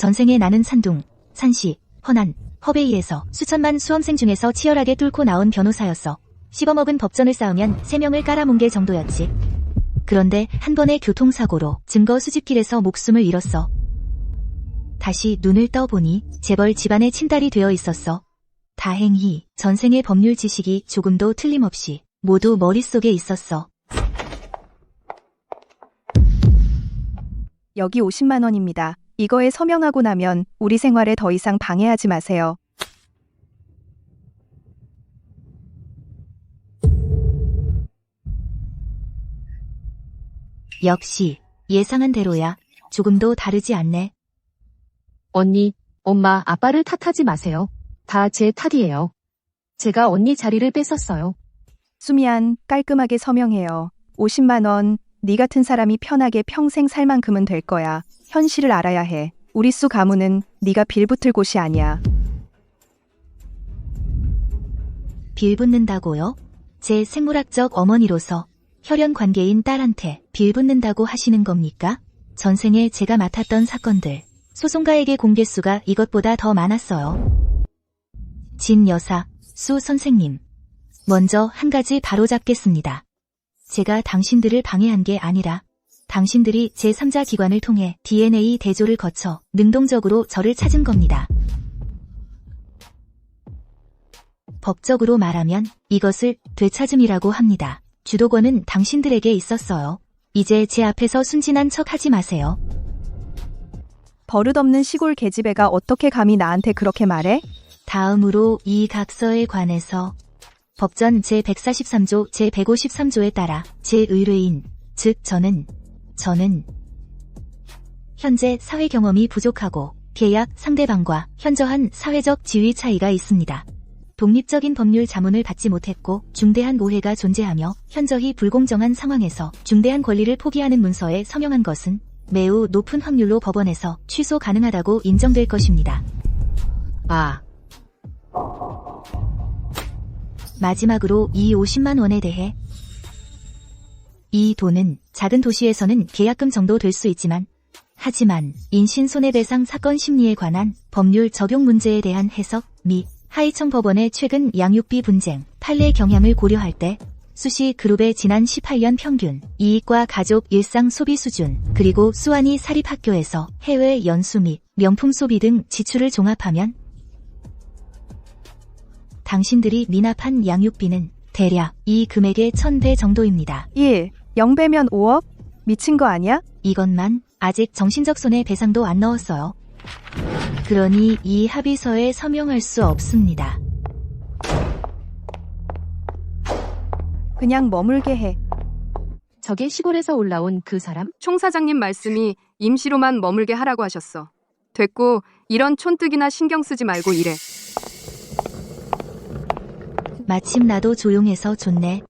전생에 나는 산둥, 산시, 허난, 허베이에서 수천만 수험생 중에서 치열하게 뚫고 나온 변호사였어. 씹어먹은 법전을 쌓으면 3명을 깔아뭉갤 정도였지. 그런데 한 번의 교통사고로 증거 수집길에서 목숨을 잃었어. 다시 눈을 떠보니 재벌 집안의 친딸이 되어 있었어. 다행히 전생의 법률 지식이 조금도 틀림없이 모두 머릿속에 있었어. 여기 50만 원입니다. 이거에 서명하고 나면 우리 생활에 더 이상 방해하지 마세요. 역시 예상한 대로야. 조금도 다르지 않네. 언니, 엄마, 아빠를 탓하지 마세요. 다 제 탓이에요. 제가 언니 자리를 뺏었어요. 수미안, 깔끔하게 서명해요. 50만 원, 네 같은 사람이 편하게 평생 살 만큼은 될 거야. 현실을 알아야 해. 우리 수 가문은 네가 빌붙을 곳이 아니야. 빌붙는다고요? 제 생물학적 어머니로서 혈연 관계인 딸한테 빌붙는다고 하시는 겁니까? 전생에 제가 맡았던 사건들, 소송가에게 공개수가 이것보다 더 많았어요. 진 여사, 수 선생님. 먼저 한 가지 바로잡겠습니다. 제가 당신들을 방해한 게 아니라 당신들이 제3자 기관을 통해 DNA 대조를 거쳐 능동적으로 저를 찾은 겁니다. 법적으로 말하면 이것을 되찾음이라고 합니다. 주도권은 당신들에게 있었어요. 이제 제 앞에서 순진한 척 하지 마세요. 버릇없는 시골 계집애가 어떻게 감히 나한테 그렇게 말해? 다음으로 이 각서에 관해서 법전 제143조 제153조에 따라 제 의뢰인, 즉 저는 현재 사회 경험이 부족하고 계약 상대방과 현저한 사회적 지위 차이가 있습니다. 독립적인 법률 자문을 받지 못했고 중대한 오해가 존재하며 현저히 불공정한 상황에서 중대한 권리를 포기하는 문서에 서명한 것은 매우 높은 확률로 법원에서 취소 가능하다고 인정될 것입니다. 마지막으로 이 50만 원에 대해 이 돈은 작은 도시에서는 계약금 정도 될 수 있지만 하지만 인신손해배상 사건 심리에 관한 법률 적용 문제에 대한 해석 및 하이청 법원의 최근 양육비 분쟁, 판례 경향을 고려할 때 수시 그룹의 지난 18년 평균 이익과 가족 일상 소비 수준, 그리고 수완이 사립학교에서 해외 연수 및 명품 소비 등 지출을 종합하면 당신들이 미납한 양육비는 대략 이 금액의 1000배 정도입니다. 0배면 5억? 미친 거 아니야? 이것만 아직 정신적 손해배상도 안 넣었어요. 그러니 이 합의서에 서명할 수 없습니다. 그냥 머물게 해. 저게 시골에서 올라온 그 사람? 총사장님 말씀이 임시로만 머물게 하라고 하셨어. 됐고 이런 촌뜨기나 신경 쓰지 말고 일해. 마침 나도 조용해서 좋네.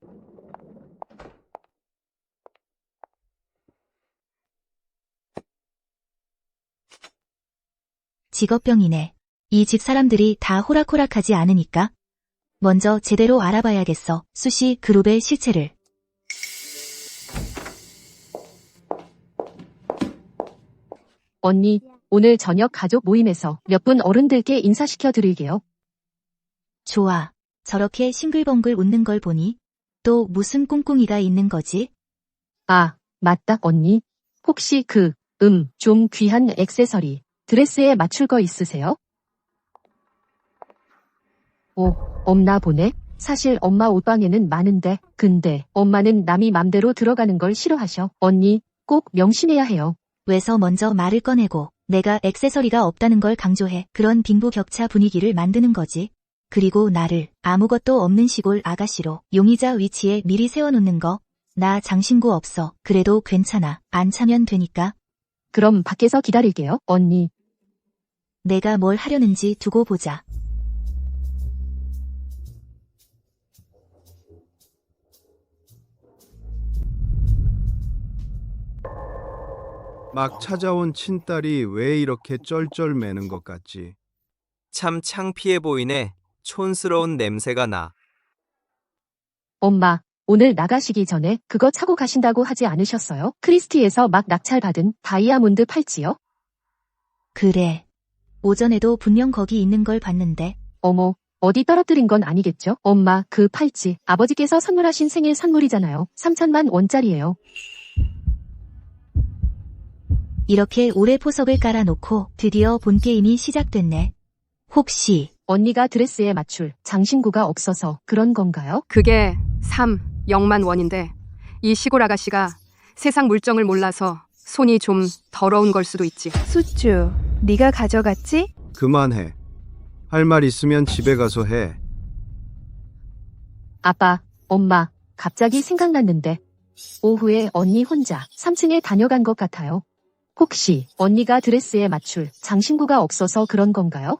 직업병이네. 이 집 사람들이 다 호락호락하지 않으니까 먼저 제대로 알아봐야겠어. 수시 그룹의 실체를. 언니, 오늘 저녁 가족 모임에서 몇 분 어른들께 인사시켜 드릴게요. 좋아. 저렇게 싱글벙글 웃는 걸 보니 또 무슨 꿍꿍이가 있는 거지? 맞다, 언니. 혹시 좀 귀한 액세서리, 드레스에 맞출 거 있으세요? 없나 보네. 사실 엄마 옷방에는 많은데, 근데 엄마는 남이 맘대로 들어가는 걸 싫어하셔. 언니, 꼭 명심해야 해요. 왜서 먼저 말을 꺼내고 내가 액세서리가 없다는 걸 강조해 그런 빈부격차 분위기를 만드는 거지. 그리고 나를 아무것도 없는 시골 아가씨로 용의자 위치에 미리 세워놓는 거. 나 장신구 없어. 그래도 괜찮아. 안 차면 되니까. 그럼 밖에서 기다릴게요, 언니. 내가 뭘 하려는지 두고 보자. 막 찾아온 친딸이 왜 이렇게 쩔쩔매는 것 같지? 참 창피해 보이네. 촌스러운 냄새가 나. 엄마, 오늘 나가시기 전에 그거 차고 가신다고 하지 않으셨어요? 크리스티에서 막 낙찰받은 다이아몬드 팔찌요? 그래. 오전에도 분명 거기 있는 걸 봤는데. 어머, 어디 떨어뜨린 건 아니겠죠? 엄마, 그 팔찌 아버지께서 선물하신 생일 선물이잖아요. 3천만 원짜리예요. 이렇게 오래 포석을 깔아놓고 드디어 본 게임이 시작됐네. 혹시 언니가 드레스에 맞출 장신구가 없어서 그런 건가요? 그게 0만 원인데 이 시골 아가씨가 세상 물정을 몰라서 손이 좀 더러운 걸 수도 있지. 수주, 네가 가져갔지? 그만해. 할 말 있으면 집에 가서 해. 아빠, 엄마, 갑자기 생각났는데 오후에 언니 혼자 3층에 다녀간 것 같아요. 혹시 언니가 드레스에 맞출 장신구가 없어서 그런 건가요?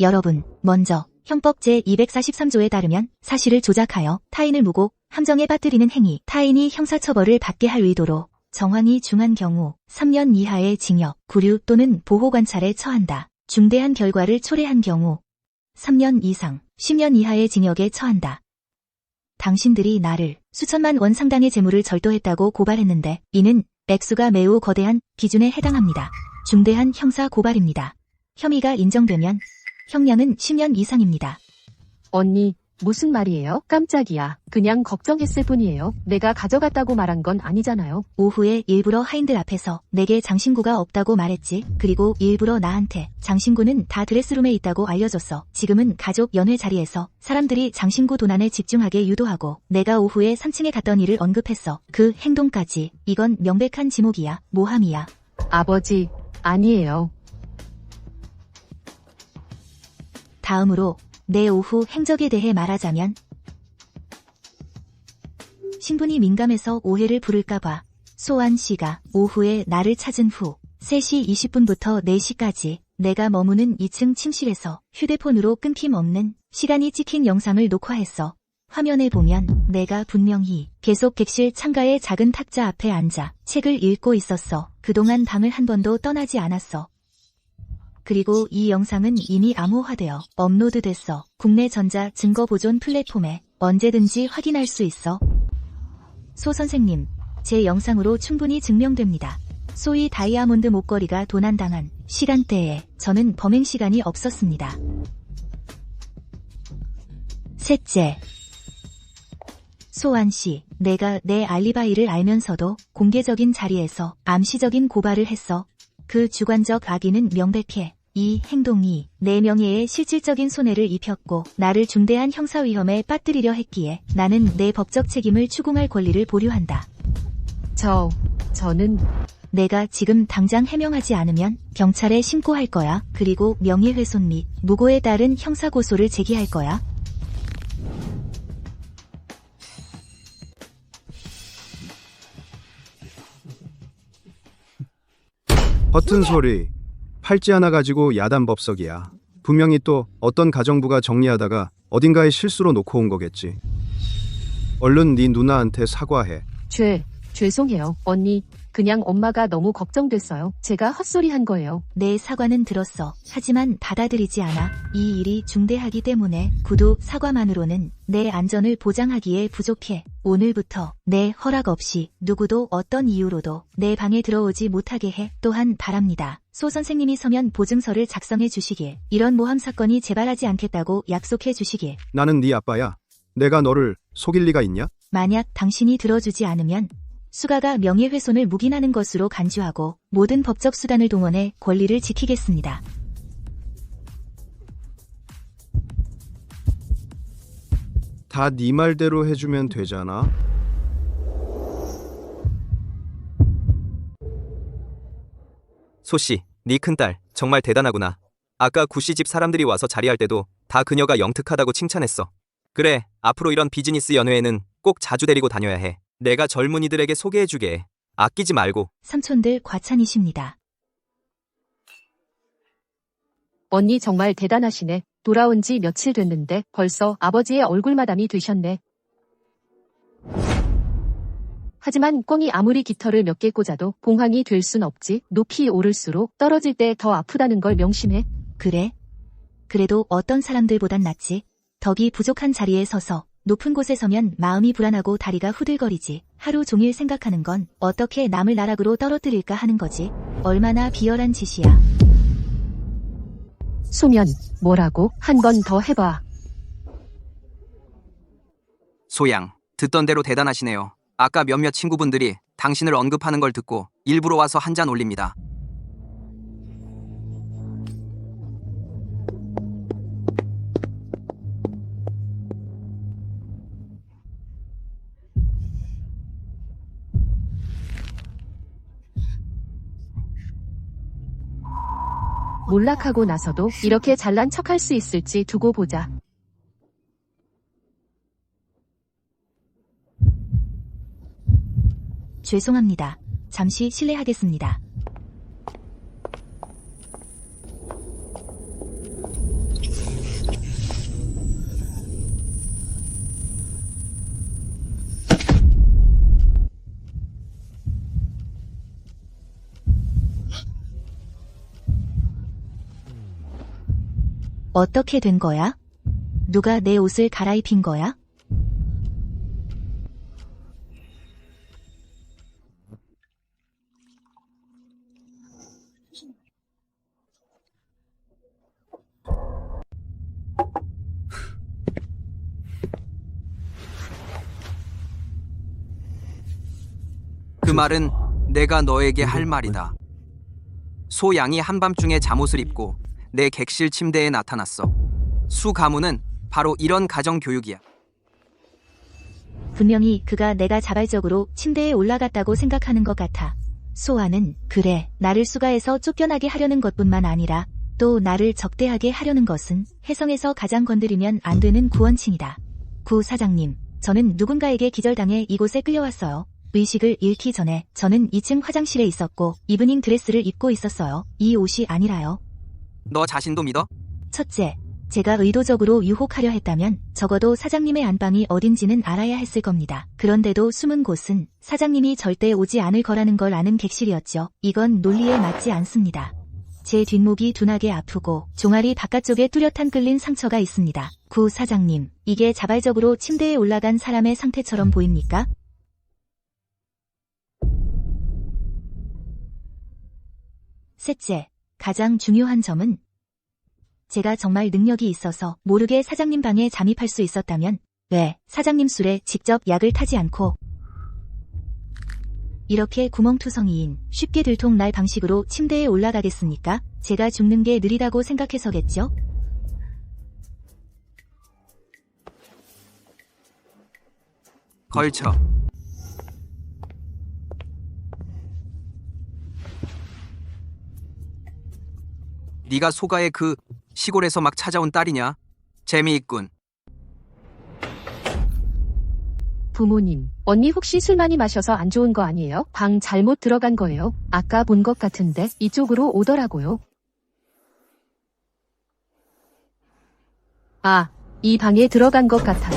여러분, 먼저 형법 제243조에 따르면 사실을 조작하여 타인을 무고 함정에 빠뜨리는 행위, 타인이 형사처벌을 받게 할 의도로 정황이 중한 경우 3년 이하의 징역, 구류 또는 보호관찰에 처한다. 중대한 결과를 초래한 경우 3년 이상 10년 이하의 징역에 처한다. 당신들이 나를 수천만 원 상당의 재물을 절도했다고 고발했는데 이는 액수가 매우 거대한 기준에 해당합니다. 중대한 형사 고발입니다. 혐의가 인정되면 형량은 10년 이상입니다. 언니, 무슨 말이에요? 깜짝이야. 그냥 걱정했을 뿐이에요. 내가 가져갔다고 말한 건 아니잖아요. 오후에 일부러 하인들 앞에서 내게 장신구가 없다고 말했지. 그리고 일부러 나한테 장신구는 다 드레스룸에 있다고 알려줬어. 지금은 가족 연회 자리에서 사람들이 장신구 도난에 집중하게 유도하고 내가 오후에 3층에 갔던 일을 언급했어. 그 행동까지. 이건 명백한 지목이야. 모함이야. 아버지, 아니에요. 다음으로 내 오후 행적에 대해 말하자면 신분이 민감해서 오해를 부를까봐 소환 씨가 오후에 나를 찾은 후 3시 20분부터 4시까지 내가 머무는 2층 침실에서 휴대폰으로 끊김없는 시간이 찍힌 영상을 녹화했어. 화면에 보면 내가 분명히 계속 객실 창가의 작은 탁자 앞에 앉아 책을 읽고 있었어. 그동안 방을 한 번도 떠나지 않았어. 그리고 이 영상은 이미 암호화되어 업로드됐어. 국내 전자 증거 보존 플랫폼에 언제든지 확인할 수 있어. 소 선생님, 제 영상으로 충분히 증명됩니다. 소위 다이아몬드 목걸이가 도난당한 시간대에 저는 범행 시간이 없었습니다. 셋째, 소환 씨, 내가 내 알리바이를 알면서도 공개적인 자리에서 암시적인 고발을 했어. 그 주관적 악의는 명백해. 이 행동이 내 명예에 실질적인 손해를 입혔고 나를 중대한 형사 위험에 빠뜨리려 했기에 나는 내 법적 책임을 추궁할 권리를 보류한다. 저는 내가 지금 당장 해명하지 않으면 경찰에 신고할 거야. 그리고 명예훼손 및 무고에 따른 형사고소를 제기할 거야. 허튼 소리. 팔찌 하나 가지고 야단법석이야. 분명히 또 어떤 가정부가 정리하다가 어딘가에 실수로 놓고 온 거겠지. 얼른 네 누나한테 사과해. 죄송해요. 언니, 그냥 엄마가 너무 걱정됐어요. 제가 헛소리한 거예요. 내 사과는 들었어. 하지만 받아들이지 않아. 이 일이 중대하기 때문에 구두 사과만으로는 내 안전을 보장하기에 부족해. 오늘부터 내 허락 없이 누구도 어떤 이유로도 내 방에 들어오지 못하게 해. 또한 바랍니다. 소 선생님이 서면 보증서를 작성해 주시길. 이런 모함 사건이 재발하지 않겠다고 약속해 주시길. 나는 네 아빠야. 내가 너를 속일 리가 있냐? 만약 당신이 들어주지 않으면 수가가 명예훼손을 묵인하는 것으로 간주하고 모든 법적 수단을 동원해 권리를 지키겠습니다. 다 네 말대로 해주면 되잖아. 소씨, 네 큰딸 정말 대단하구나. 아까 구씨 집 사람들이 와서 자리할 때도 다 그녀가 영특하다고 칭찬했어. 그래, 앞으로 이런 비즈니스 연회에는 꼭 자주 데리고 다녀야 해. 내가 젊은이들에게 소개해주게. 아끼지 말고. 삼촌들 과찬이십니다. 언니 정말 대단하시네. 돌아온 지 며칠 됐는데 벌써 아버지의 얼굴마담이 되셨네. 하지만 꿩이 아무리 깃털을 몇 개 꽂아도 봉황이 될 순 없지. 높이 오를수록 떨어질 때 더 아프다는 걸 명심해. 그래? 그래도 어떤 사람들보단 낫지. 덕이 부족한 자리에 서서 높은 곳에 서면 마음이 불안하고 다리가 후들거리지. 하루 종일 생각하는 건 어떻게 남을 나락으로 떨어뜨릴까 하는 거지. 얼마나 비열한 짓이야. 소면, 뭐라고? 한 번 더 해봐. 소양, 듣던 대로 대단하시네요. 아까 몇몇 친구분들이 당신을 언급하는 걸 듣고 일부러 와서 한 잔 올립니다. 몰락하고 나서도 이렇게 잘난 척할 수 있을지 두고 보자. 죄송합니다. 잠시 실례하겠습니다. 어떻게 된 거야? 누가 내 옷을 갈아입힌 거야? 그 말은 내가 너에게 할 말이다. 소양이 한밤중에 잠옷을 입고 내 객실 침대에 나타났어. 수 가문은 바로 이런 가정 교육이야. 분명히 그가 내가 자발적으로 침대에 올라갔다고 생각하는 것 같아. 소아는 그래, 나를 수가해서 쫓겨나게 하려는 것뿐만 아니라 또 나를 적대하게 하려는 것은 혜성에서 가장 건드리면 안 되는 구원층이다. 구 사장님, 저는 누군가에게 기절당해 이곳에 끌려왔어요. 의식을 잃기 전에 저는 2층 화장실에 있었고 이브닝 드레스를 입고 있었어요. 이 옷이 아니라요. 너 자신도 믿어? 첫째, 제가 의도적으로 유혹하려 했다면 적어도 사장님의 안방이 어딘지는 알아야 했을 겁니다. 그런데도 숨은 곳은 사장님이 절대 오지 않을 거라는 걸 아는 객실이었죠. 이건 논리에 맞지 않습니다. 제 뒷목이 둔하게 아프고 종아리 바깥쪽에 뚜렷한 끌린 상처가 있습니다. 구 사장님, 이게 자발적으로 침대에 올라간 사람의 상태처럼 보입니까? 셋째, 가장 중요한 점은 제가 정말 능력이 있어서 모르게 사장님 방에 잠입할 수 있었다면 왜 사장님 술에 직접 약을 타지 않고 이렇게 구멍투성이인 쉽게 들통날 방식으로 침대에 올라가겠습니까? 제가 죽는 게 느리다고 생각해서겠죠? 걸쳐. 네가 소가의 그 시골에서 막 찾아온 딸이냐? 재미있군. 부모님, 언니 혹시 술 많이 마셔서 안 좋은 거 아니에요? 방 잘못 들어간 거예요. 아까 본 것 같은데 이쪽으로 오더라고요. 아, 이 방에 들어간 것 같아요.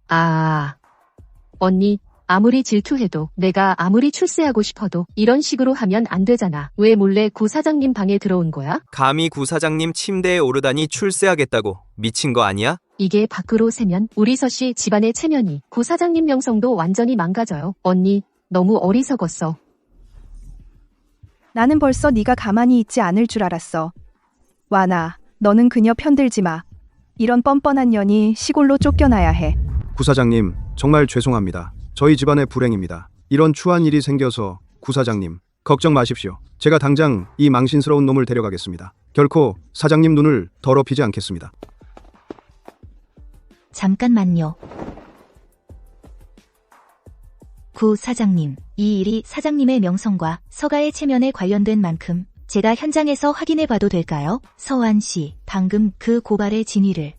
아, 언니, 아무리 질투해도 내가 아무리 출세하고 싶어도 이런 식으로 하면 안 되잖아. 왜 몰래 구 사장님 방에 들어온 거야? 감히 구 사장님 침대에 오르다니 출세하겠다고. 미친 거 아니야? 이게 밖으로 새면 우리 서씨 집안의 체면이 구 사장님 명성도 완전히 망가져요. 언니, 너무 어리석었어. 나는 벌써 네가 가만히 있지 않을 줄 알았어. 와나, 너는 그녀 편들지 마. 이런 뻔뻔한 년이 시골로 쫓겨나야 해. 구 사장님, 정말 죄송합니다. 저희 집안의 불행입니다. 이런 추한 일이 생겨서 구 사장님, 걱정 마십시오. 제가 당장 이 망신스러운 놈을 데려가겠습니다. 결코 사장님 눈을 더럽히지 않겠습니다. 잠깐만요. 구 사장님, 이 일이 사장님의 명성과 서가의 체면에 관련된 만큼 제가 현장에서 확인해 봐도 될까요? 서환 씨, 방금 그 고발의 진위를.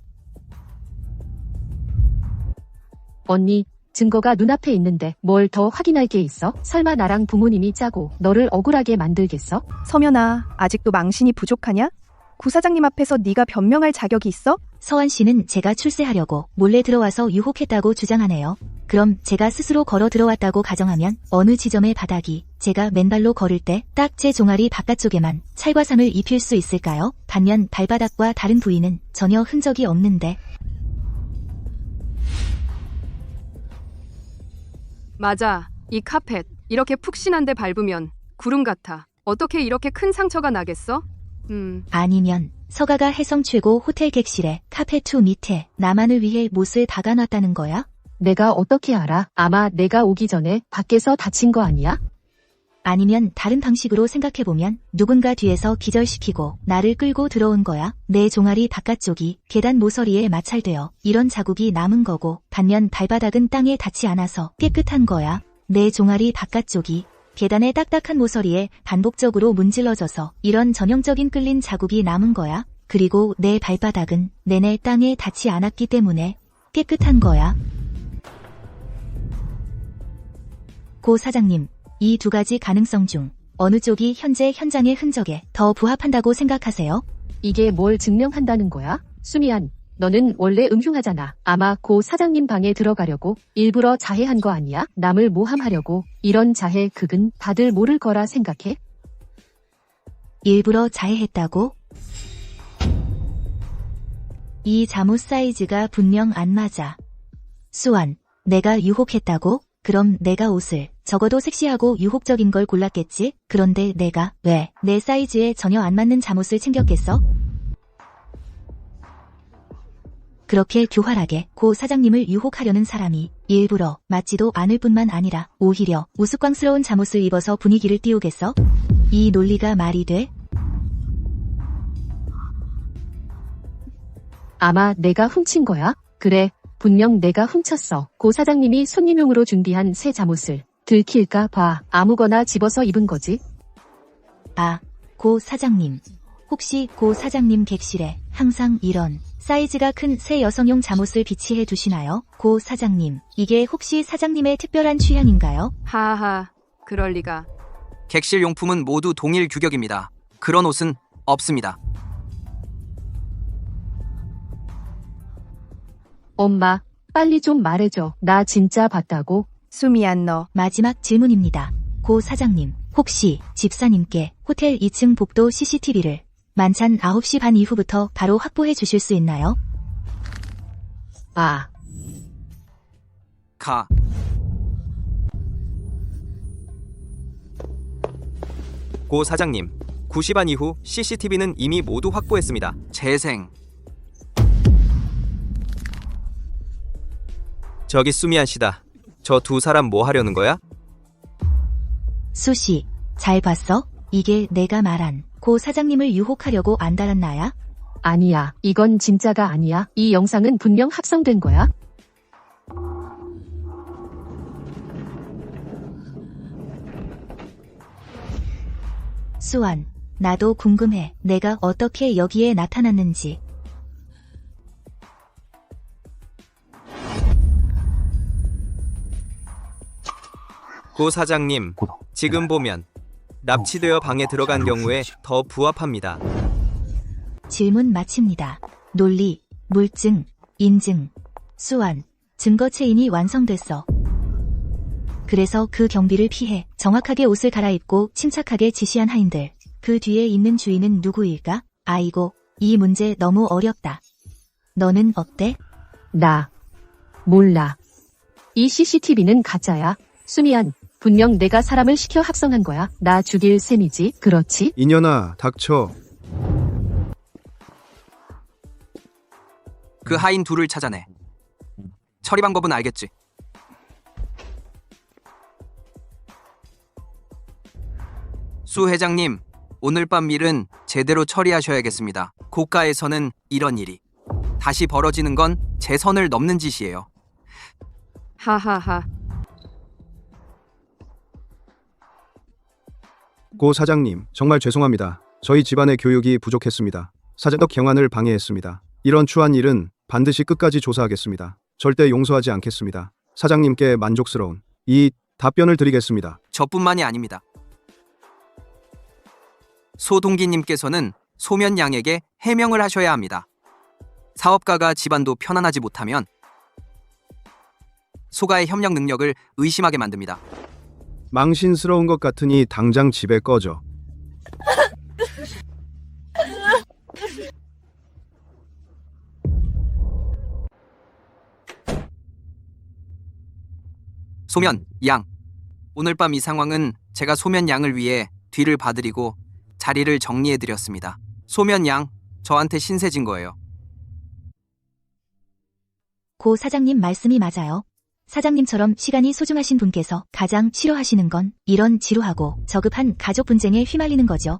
언니, 증거가 눈앞에 있는데 뭘 더 확인할 게 있어? 설마 나랑 부모님이 짜고 너를 억울하게 만들겠어? 서면아, 아직도 망신이 부족하냐? 구 사장님 앞에서 네가 변명할 자격이 있어? 서환 씨는 제가 출세하려고 몰래 들어와서 유혹했다고 주장하네요. 그럼 제가 스스로 걸어 들어왔다고 가정하면 어느 지점의 바닥이 제가 맨발로 걸을 때 딱 제 종아리 바깥쪽에만 찰과상을 입힐 수 있을까요? 반면 발바닥과 다른 부위는 전혀 흔적이 없는데. 맞아. 이 카펫 이렇게 푹신한데 밟으면 구름 같아. 어떻게 이렇게 큰 상처가 나겠어? 아니면 서가가 해성 최고 호텔 객실에 카페2 밑에 나만을 위해 못을 박아놨다는 거야? 내가 어떻게 알아? 아마 내가 오기 전에 밖에서 다친 거 아니야? 아니면 다른 방식으로 생각해보면 누군가 뒤에서 기절시키고 나를 끌고 들어온 거야. 내 종아리 바깥쪽이 계단 모서리에 마찰되어 이런 자국이 남은 거고, 반면 발바닥은 땅에 닿지 않아서 깨끗한 거야. 내 종아리 바깥쪽이 계단의 딱딱한 모서리에 반복적으로 문질러져서 이런 전형적인 끌린 자국이 남은 거야. 그리고 내 발바닥은 내내 땅에 닿지 않았기 때문에 깨끗한 거야. 고 사장님, 이 두 가지 가능성 중 어느 쪽이 현재 현장의 흔적에 더 부합한다고 생각하세요? 이게 뭘 증명한다는 거야? 수미안, 너는 원래 음흉하잖아. 아마 고 사장님 방에 들어가려고 일부러 자해한 거 아니야? 남을 모함하려고. 이런 자해 극은 다들 모를 거라 생각해? 일부러 자해했다고? 이 잠옷 사이즈가 분명 안 맞아. 수완, 내가 유혹했다고? 그럼 내가 옷을 적어도 섹시하고 유혹적인 걸 골랐겠지? 그런데 내가 왜 내 사이즈에 전혀 안 맞는 잠옷을 챙겼겠어? 그렇게 교활하게 고 사장님을 유혹하려는 사람이 일부러 맞지도 않을 뿐만 아니라 오히려 우스꽝스러운 잠옷을 입어서 분위기를 띄우겠어? 이 논리가 말이 돼? 아마 내가 훔친 거야? 그래, 분명 내가 훔쳤어. 고 사장님이 손님용으로 준비한 새 잠옷을 들킬까 봐 아무거나 집어서 입은 거지. 아, 고 사장님. 혹시 고 사장님 객실에 항상 이런 사이즈가 큰 새 여성용 잠옷을 비치해 두시나요? 고 사장님, 이게 혹시 사장님의 특별한 취향인가요? 하하, 그럴 리가. 객실 용품은 모두 동일 규격입니다. 그런 옷은 없습니다. 엄마, 빨리 좀 말해줘. 나 진짜 봤다고. 수미안, 너 마지막 질문입니다. 고 사장님, 혹시 집사님께 호텔 2층 복도 CCTV를 만찬 9시 반 이후부터 바로 확보해 주실 수 있나요? 아, 가. 고 사장님, 9시 반 이후 CCTV는 이미 모두 확보했습니다. 재생. 저기 수미안 씨다. 저 두 사람 뭐 하려는 거야? 수시, 잘 봤어? 이게 내가 말한 고 사장님을 유혹하려고 안 달았나야? 아니야. 이건 진짜가 아니야. 이 영상은 분명 합성된 거야. 수완, 나도 궁금해. 내가 어떻게 여기에 나타났는지. 고 사장님, 지금 보면 납치되어 방에 들어간 경우에 더 부합합니다. 질문 마칩니다. 논리, 물증, 인증, 수완, 증거 체인이 완성됐어. 그래서 그 경비를 피해 정확하게 옷을 갈아입고 침착하게 지시한 하인들. 그 뒤에 있는 주인은 누구일까? 아이고, 이 문제 너무 어렵다. 너는 어때? 나 몰라. 이 CCTV는 가짜야. 수미안, 분명 내가 사람을 시켜 합성한 거야. 나 죽일 셈이지. 그렇지? 이년아, 닥쳐. 그 하인 둘을 찾아내. 처리 방법은 알겠지? 수 회장님, 오늘 밤 일은 제대로 처리하셔야겠습니다. 고가에서는 이런 일이 다시 벌어지는 건 제 선을 넘는 짓이에요. 하하하. 고 사장님, 정말 죄송합니다. 저희 집안의 교육이 부족했습니다. 사전적 경환을 방해했습니다. 이런 추한 일은 반드시 끝까지 조사하겠습니다. 절대 용서하지 않겠습니다. 사장님께 만족스러운 이 답변을 드리겠습니다. 저뿐만이 아닙니다. 소동기님께서는 소면 양에게 해명을 하셔야 합니다. 사업가가 집안도 편안하지 못하면 소가의 협력 능력을 의심하게 만듭니다. 망신스러운 것 같으니 당장 집에 꺼져. 소면, 양. 오늘 밤 이 상황은 제가 소면 양을 위해 뒤를 봐드리고 자리를 정리해드렸습니다. 소면 양, 저한테 신세진 거예요. 고 사장님 말씀이 맞아요. 사장님처럼 시간이 소중하신 분께서 가장 싫어하시는 건 이런 지루하고 저급한 가족 분쟁에 휘말리는 거죠.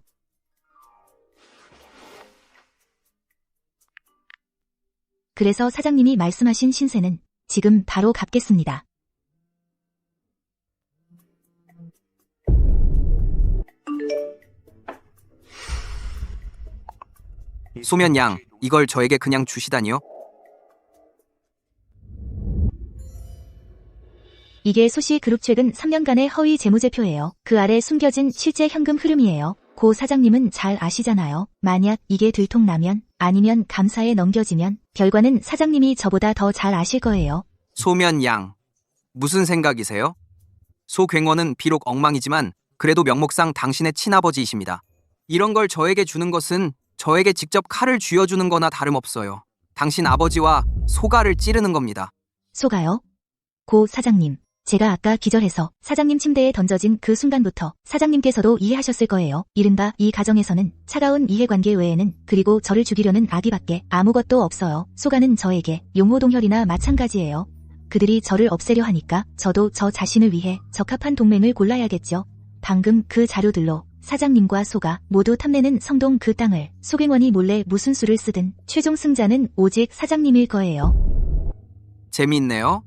그래서 사장님이 말씀하신 신세는 지금 바로 갚겠습니다. 소면 양, 이걸 저에게 그냥 주시다니요? 이게 소씨 그룹 최근 3년간의 허위 재무제표예요. 그 아래 숨겨진 실제 현금 흐름이에요. 고 사장님은 잘 아시잖아요. 만약 이게 들통나면 아니면 감사에 넘겨지면 결과는 사장님이 저보다 더 잘 아실 거예요. 소면 양, 무슨 생각이세요? 소 괭원은 비록 엉망이지만 그래도 명목상 당신의 친아버지이십니다. 이런 걸 저에게 주는 것은 저에게 직접 칼을 쥐어주는 거나 다름없어요. 당신 아버지와 소가를 찌르는 겁니다. 소가요? 고 사장님, 제가 아까 기절해서 사장님 침대에 던져진 그 순간부터 사장님께서도 이해하셨을 거예요. 이른바 이 가정에서는 차가운 이해관계 외에는 그리고 저를 죽이려는 악의밖에 아무것도 없어요. 소가는 저에게 용호동혈이나 마찬가지예요. 그들이 저를 없애려 하니까 저도 저 자신을 위해 적합한 동맹을 골라야겠죠. 방금 그 자료들로 사장님과 소가 모두 탐내는 성동 그 땅을 소갱원이 몰래 무슨 수를 쓰든 최종 승자는 오직 사장님일 거예요. 재미있네요.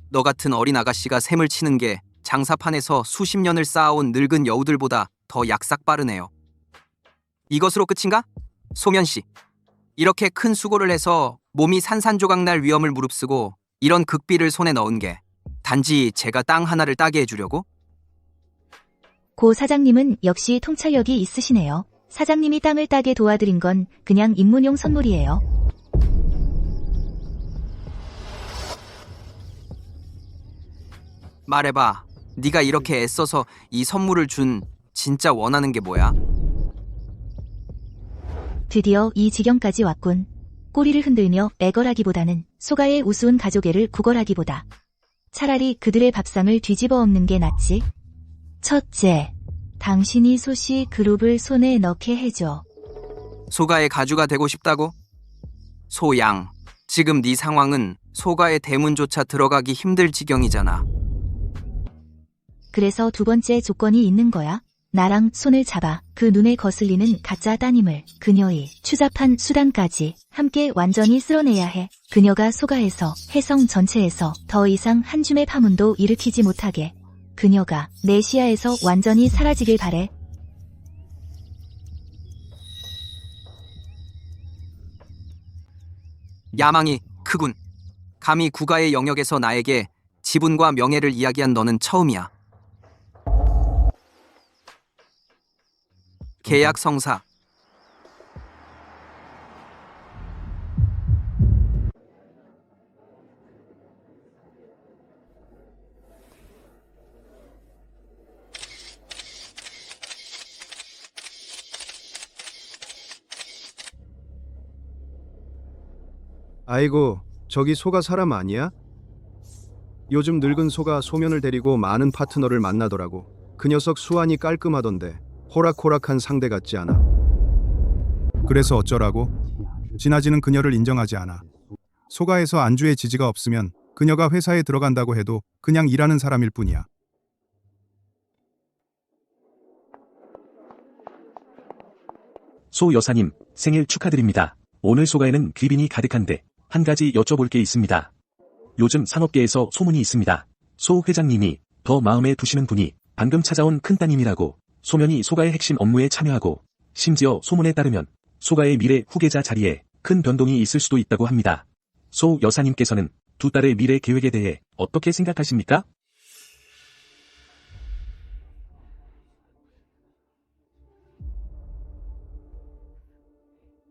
너 같은 어린 아가씨가 샘을 치는 게 장사판에서 수십 년을 쌓아온 늙은 여우들보다 더 약삭 빠르네요. 이것으로 끝인가? 소면씨, 이렇게 큰 수고를 해서 몸이 산산조각 날 위험을 무릅쓰고 이런 극비를 손에 넣은 게 단지 제가 땅 하나를 따게 해주려고? 고 사장님은 역시 통찰력이 있으시네요. 사장님이 땅을 따게 도와드린 건 그냥 입문용 선물이에요. 말해봐. 네가 이렇게 애써서 이 선물을 준 진짜 원하는 게 뭐야? 드디어 이 지경까지 왔군. 꼬리를 흔들며 애걸하기보다는 소가의 우스운 가족애를 구걸하기보다 차라리 그들의 밥상을 뒤집어 엎는 게 낫지. 첫째, 당신이 소씨 그룹을 손에 넣게 해줘. 소가의 가주가 되고 싶다고? 소양, 지금 네 상황은 소가의 대문조차 들어가기 힘들 지경이잖아. 그래서 두 번째 조건이 있는 거야. 나랑 손을 잡아 그 눈에 거슬리는 가짜 따님을 그녀의 추잡한 수단까지 함께 완전히 쓸어내야 해. 그녀가 소가에서 해성 전체에서 더 이상 한 줌의 파문도 일으키지 못하게. 그녀가 내 시야에서 완전히 사라지길 바래. 야망이 크군. 감히 국가의 영역에서 나에게 지분과 명예를 이야기한 너는 처음이야. 계약 성사. 아이고, 저기 소가 사람 아니야? 요즘 늙은 소가 소면을 데리고 많은 파트너를 만나더라고. 그 녀석 수완이 깔끔하던데 호락호락한 상대 같지 않아? 그래서 어쩌라고? 진아지는 그녀를 인정하지 않아. 소가에서 안주의 지지가 없으면 그녀가 회사에 들어간다고 해도 그냥 일하는 사람일 뿐이야. 소 여사님, 생일 축하드립니다. 오늘 소가에는 귀빈이 가득한데 한 가지 여쭤볼 게 있습니다. 요즘 산업계에서 소문이 있습니다. 소 회장님이 더 마음에 두시는 분이 방금 찾아온 큰따님이라고. 소면이 소가의 핵심 업무에 참여하고 심지어 소문에 따르면 소가의 미래 후계자 자리에 큰 변동이 있을 수도 있다고 합니다. 소 여사님께서는 두 딸의 미래 계획에 대해 어떻게 생각하십니까?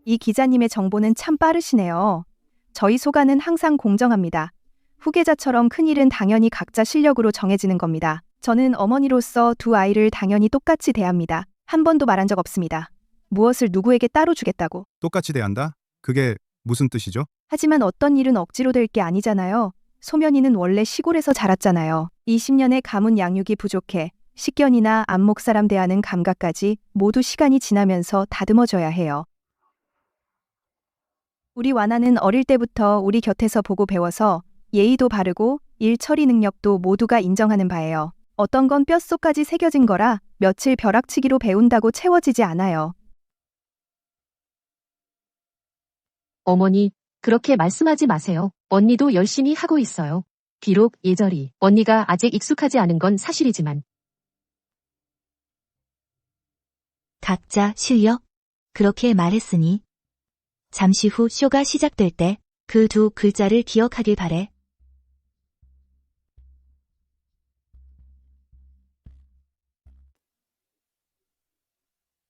이 기자님의 정보는 참 빠르시네요. 저희 소가는 항상 공정합니다. 후계자처럼 큰일은 당연히 각자 실력으로 정해지는 겁니다. 저는 어머니로서 두 아이를 당연히 똑같이 대합니다. 한 번도 말한 적 없습니다. 무엇을 누구에게 따로 주겠다고. 똑같이 대한다? 그게 무슨 뜻이죠? 하지만 어떤 일은 억지로 될 게 아니잖아요. 소면이는 원래 시골에서 자랐잖아요. 20년의 가문 양육이 부족해 식견이나 안목 사람 대하는 감각까지 모두 시간이 지나면서 다듬어져야 해요. 우리 와나는 어릴 때부터 우리 곁에서 보고 배워서 예의도 바르고 일 처리 능력도 모두가 인정하는 바예요. 어떤 건 뼛속까지 새겨진 거라 며칠 벼락치기로 배운다고 채워지지 않아요. 어머니, 그렇게 말씀하지 마세요. 언니도 열심히 하고 있어요. 비록 예절이 언니가 아직 익숙하지 않은 건 사실이지만. 각자 실력? 그렇게 말했으니 잠시 후 쇼가 시작될 때 그 두 글자를 기억하길 바래.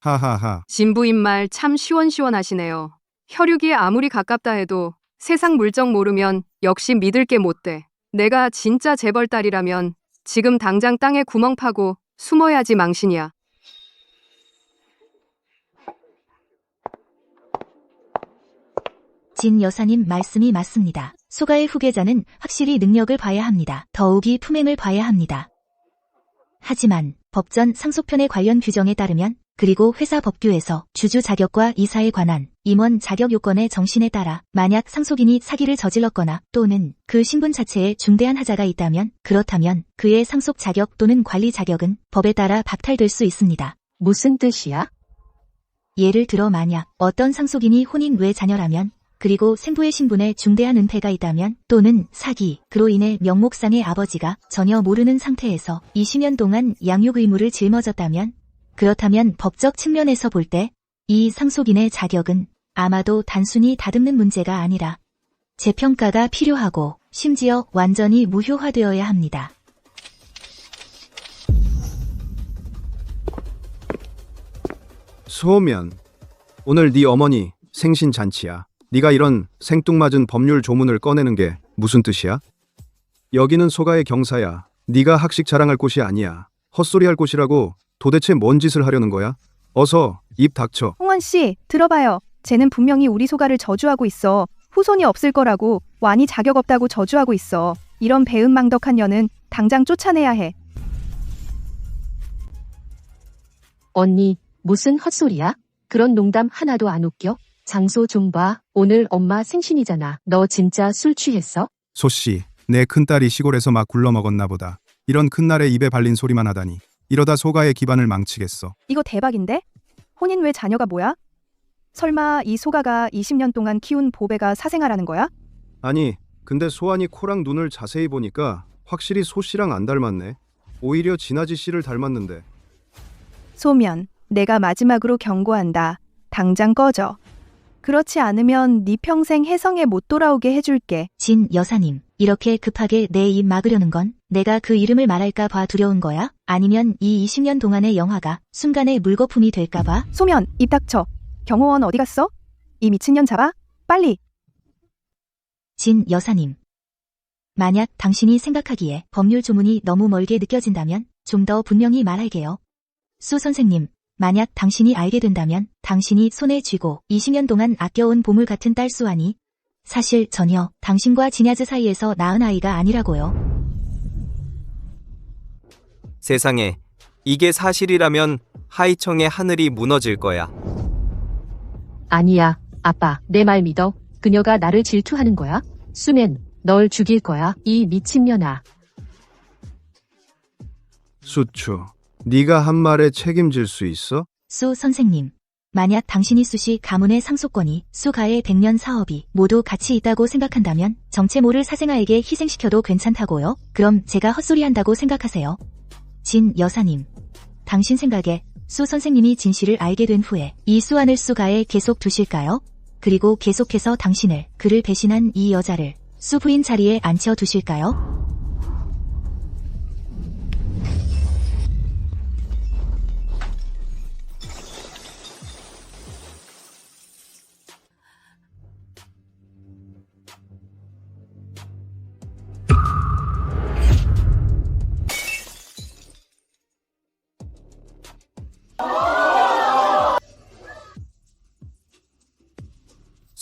하하하. 진부인 말 참 시원시원하시네요. 혈육이 아무리 가깝다 해도 세상 물정 모르면 역시 믿을 게 못 돼. 내가 진짜 재벌 딸이라면 지금 당장 땅에 구멍 파고 숨어야지 망신이야. 진 여사님 말씀이 맞습니다. 소가의 후계자는 확실히 능력을 봐야 합니다. 더욱이 품행을 봐야 합니다. 하지만 법전 상속편의 관련 규정에 따르면 그리고 회사 법규에서 주주 자격과 이사에 관한 임원 자격 요건의 정신에 따라 만약 상속인이 사기를 저질렀거나 또는 그 신분 자체에 중대한 하자가 있다면 그렇다면 그의 상속 자격 또는 관리 자격은 법에 따라 박탈될 수 있습니다. 무슨 뜻이야? 예를 들어 만약 어떤 상속인이 혼인 외 자녀라면 그리고 생부의 신분에 중대한 은폐가 있다면 또는 사기, 그로 인해 명목상의 아버지가 전혀 모르는 상태에서 20년 동안 양육 의무를 짊어졌다면 그렇다면 법적 측면에서 볼 때 이 상속인의 자격은 아마도 단순히 다듬는 문제가 아니라 재평가가 필요하고 심지어 완전히 무효화되어야 합니다. 소면, 오늘 네 어머니 생신 잔치야. 네가 이런 생뚱맞은 법률 조문을 꺼내는 게 무슨 뜻이야? 여기는 소가의 경사야. 네가 학식 자랑할 곳이 아니야. 헛소리할 곳이라고. 도대체 뭔 짓을 하려는 거야? 어서 입 닥쳐. 홍원 씨, 들어봐요. 쟤는 분명히 우리 소가를 저주하고 있어. 후손이 없을 거라고, 완이 자격 없다고 저주하고 있어. 이런 배은망덕한 년은 당장 쫓아내야 해. 언니, 무슨 헛소리야? 그런 농담 하나도 안 웃겨? 장소 좀 봐. 오늘 엄마 생신이잖아. 너 진짜 술 취했어? 소씨, 내 큰딸이 시골에서 막 굴러먹었나 보다. 이런 큰날에 입에 발린 소리만 하다니. 이러다 소가의 기반을 망치겠어. 이거 대박인데? 혼인 외 자녀가 뭐야? 설마 이 소가가 20년 동안 키운 보배가 사생아라는 거야? 아니, 근데 소환이 코랑 눈을 자세히 보니까 확실히 소 씨랑 안 닮았네. 오히려 진아지 씨를 닮았는데. 소면, 내가 마지막으로 경고한다. 당장 꺼져. 그렇지 않으면 네 평생 혜성에 못 돌아오게 해줄게. 진 여사님, 이렇게 급하게 내 입 막으려는 건 내가 그 이름을 말할까 봐 두려운 거야? 아니면 이 20년 동안의 영화가 순간에 물거품이 될까 봐? 소면, 입 닥쳐. 경호원 어디 갔어? 이 미친년 잡아? 빨리. 진 여사님. 만약 당신이 생각하기에 법률 조문이 너무 멀게 느껴진다면 좀 더 분명히 말할게요. 수 선생님, 만약 당신이 알게 된다면 당신이 손에 쥐고 20년 동안 아껴온 보물 같은 딸 수환이 사실 전혀 당신과 진야즈 사이에서 낳은 아이가 아니라고요. 세상에, 이게 사실이라면 하이청의 하늘이 무너질 거야. 아니야, 아빠. 내 말 믿어. 그녀가 나를 질투하는 거야? 수면, 널 죽일 거야. 이 미친년아. 수추, 네가 한 말에 책임질 수 있어? 수 선생님, 만약 당신이 수시 가문의 상속권이 수가의 100년 사업이 모두 같이 있다고 생각한다면 정체 모를 사생아에게 희생시켜도 괜찮다고요? 그럼 제가 헛소리한다고 생각하세요? 진 여사님, 당신 생각에 수 선생님이 진실을 알게 된 후에 이 수안을 수가에 계속 두실까요? 그리고 계속해서 당신을, 그를 배신한 이 여자를 수 부인 자리에 앉혀 두실까요?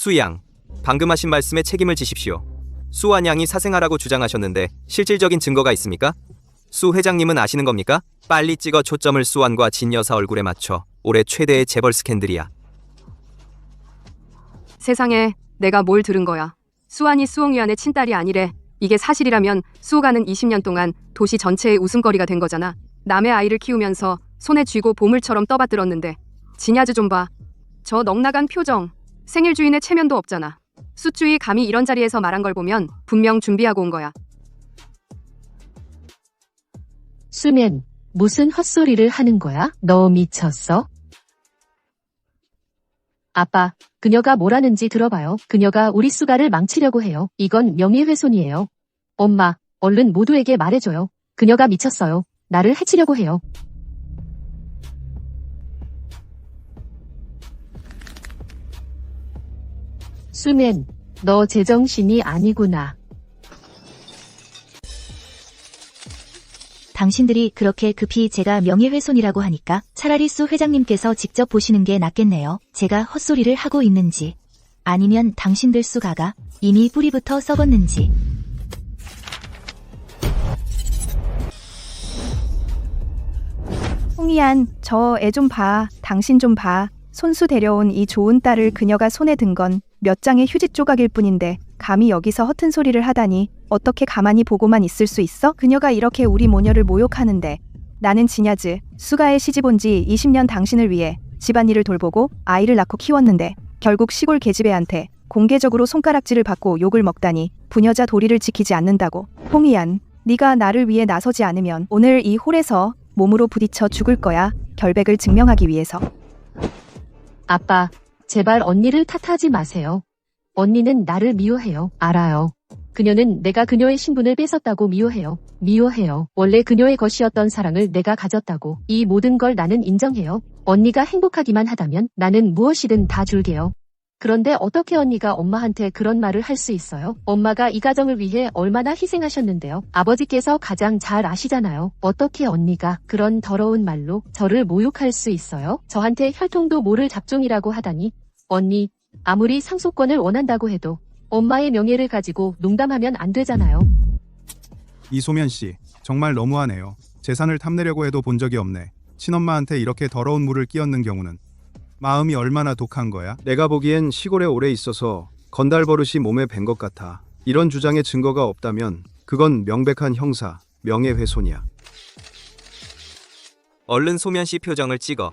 수양, 방금 하신 말씀에 책임을 지십시오. 수완 양이 사생아라고 주장하셨는데 실질적인 증거가 있습니까? 수 회장님은 아시는 겁니까? 빨리 찍어 초점을 수완과 진 여사 얼굴에 맞춰. 올해 최대의 재벌 스캔들이야. 세상에, 내가 뭘 들은 거야. 수환이 수홍위안의 친딸이 아니래. 이게 사실이라면 수호가는 20년 동안 도시 전체의 웃음거리가 된 거잖아. 남의 아이를 키우면서 손에 쥐고 보물처럼 떠받들었는데 진야즈 좀 봐. 저 넉나간 표정. 생일 주인의 체면도 없잖아. 수주이 감히 이런 자리에서 말한 걸 보면 분명 준비하고 온 거야. 수면, 무슨 헛소리를 하는 거야? 너 미쳤어? 아빠, 그녀가 뭘 하는지 들어봐요. 그녀가 우리 수가를 망치려고 해요. 이건 명예훼손이에요. 엄마, 얼른 모두에게 말해줘요. 그녀가 미쳤어요. 나를 해치려고 해요. 수면, 너 제정신이 아니구나. 당신들이 그렇게 급히 제가 명예훼손이라고 하니까 차라리 수 회장님께서 직접 보시는 게 낫겠네요. 제가 헛소리를 하고 있는지, 아니면 당신들 수가가 이미 뿌리부터 썩었는지. 홍이안, 저 애 좀 봐. 당신 좀 봐. 손수 데려온 이 좋은 딸을 그녀가 손에 든 건 몇 장의 휴지 조각일 뿐인데 감히 여기서 허튼 소리를 하다니 어떻게 가만히 보고만 있을 수 있어? 그녀가 이렇게 우리 모녀를 모욕하는데 나는 진야즈, 수가에 시집 온 지 20년 당신을 위해 집안일을 돌보고 아이를 낳고 키웠는데 결국 시골 계집애한테 공개적으로 손가락질을 받고 욕을 먹다니 부녀자 도리를 지키지 않는다고. 홍이안, 네가 나를 위해 나서지 않으면 오늘 이 홀에서 몸으로 부딪혀 죽을 거야. 결백을 증명하기 위해서. 아빠, 제발 언니를 탓하지 마세요. 언니는 나를 미워해요. 알아요. 그녀는 내가 그녀의 신분을 뺏었다고 미워해요. 미워해요. 원래 그녀의 것이었던 사랑을 내가 가졌다고. 이 모든 걸 나는 인정해요. 언니가 행복하기만 하다면 나는 무엇이든 다 줄게요. 그런데 어떻게 언니가 엄마한테 그런 말을 할 수 있어요? 엄마가 이 가정을 위해 얼마나 희생하셨는데요. 아버지께서 가장 잘 아시잖아요. 어떻게 언니가 그런 더러운 말로 저를 모욕할 수 있어요? 저한테 혈통도 모를 잡종이라고 하다니. 언니, 아무리 상속권을 원한다고 해도 엄마의 명예를 가지고 농담하면 안 되잖아요. 이소면 씨, 정말 너무하네요. 재산을 탐내려고 해도 본 적이 없네. 친엄마한테 이렇게 더러운 물을 끼얹는 경우는 마음이 얼마나 독한 거야? 내가 보기엔 시골에 오래 있어서 건달 버릇이 몸에 밴 것 같아. 이런 주장에 증거가 없다면 그건 명백한 형사, 명예훼손이야. 얼른 소면 씨 표정을 찍어.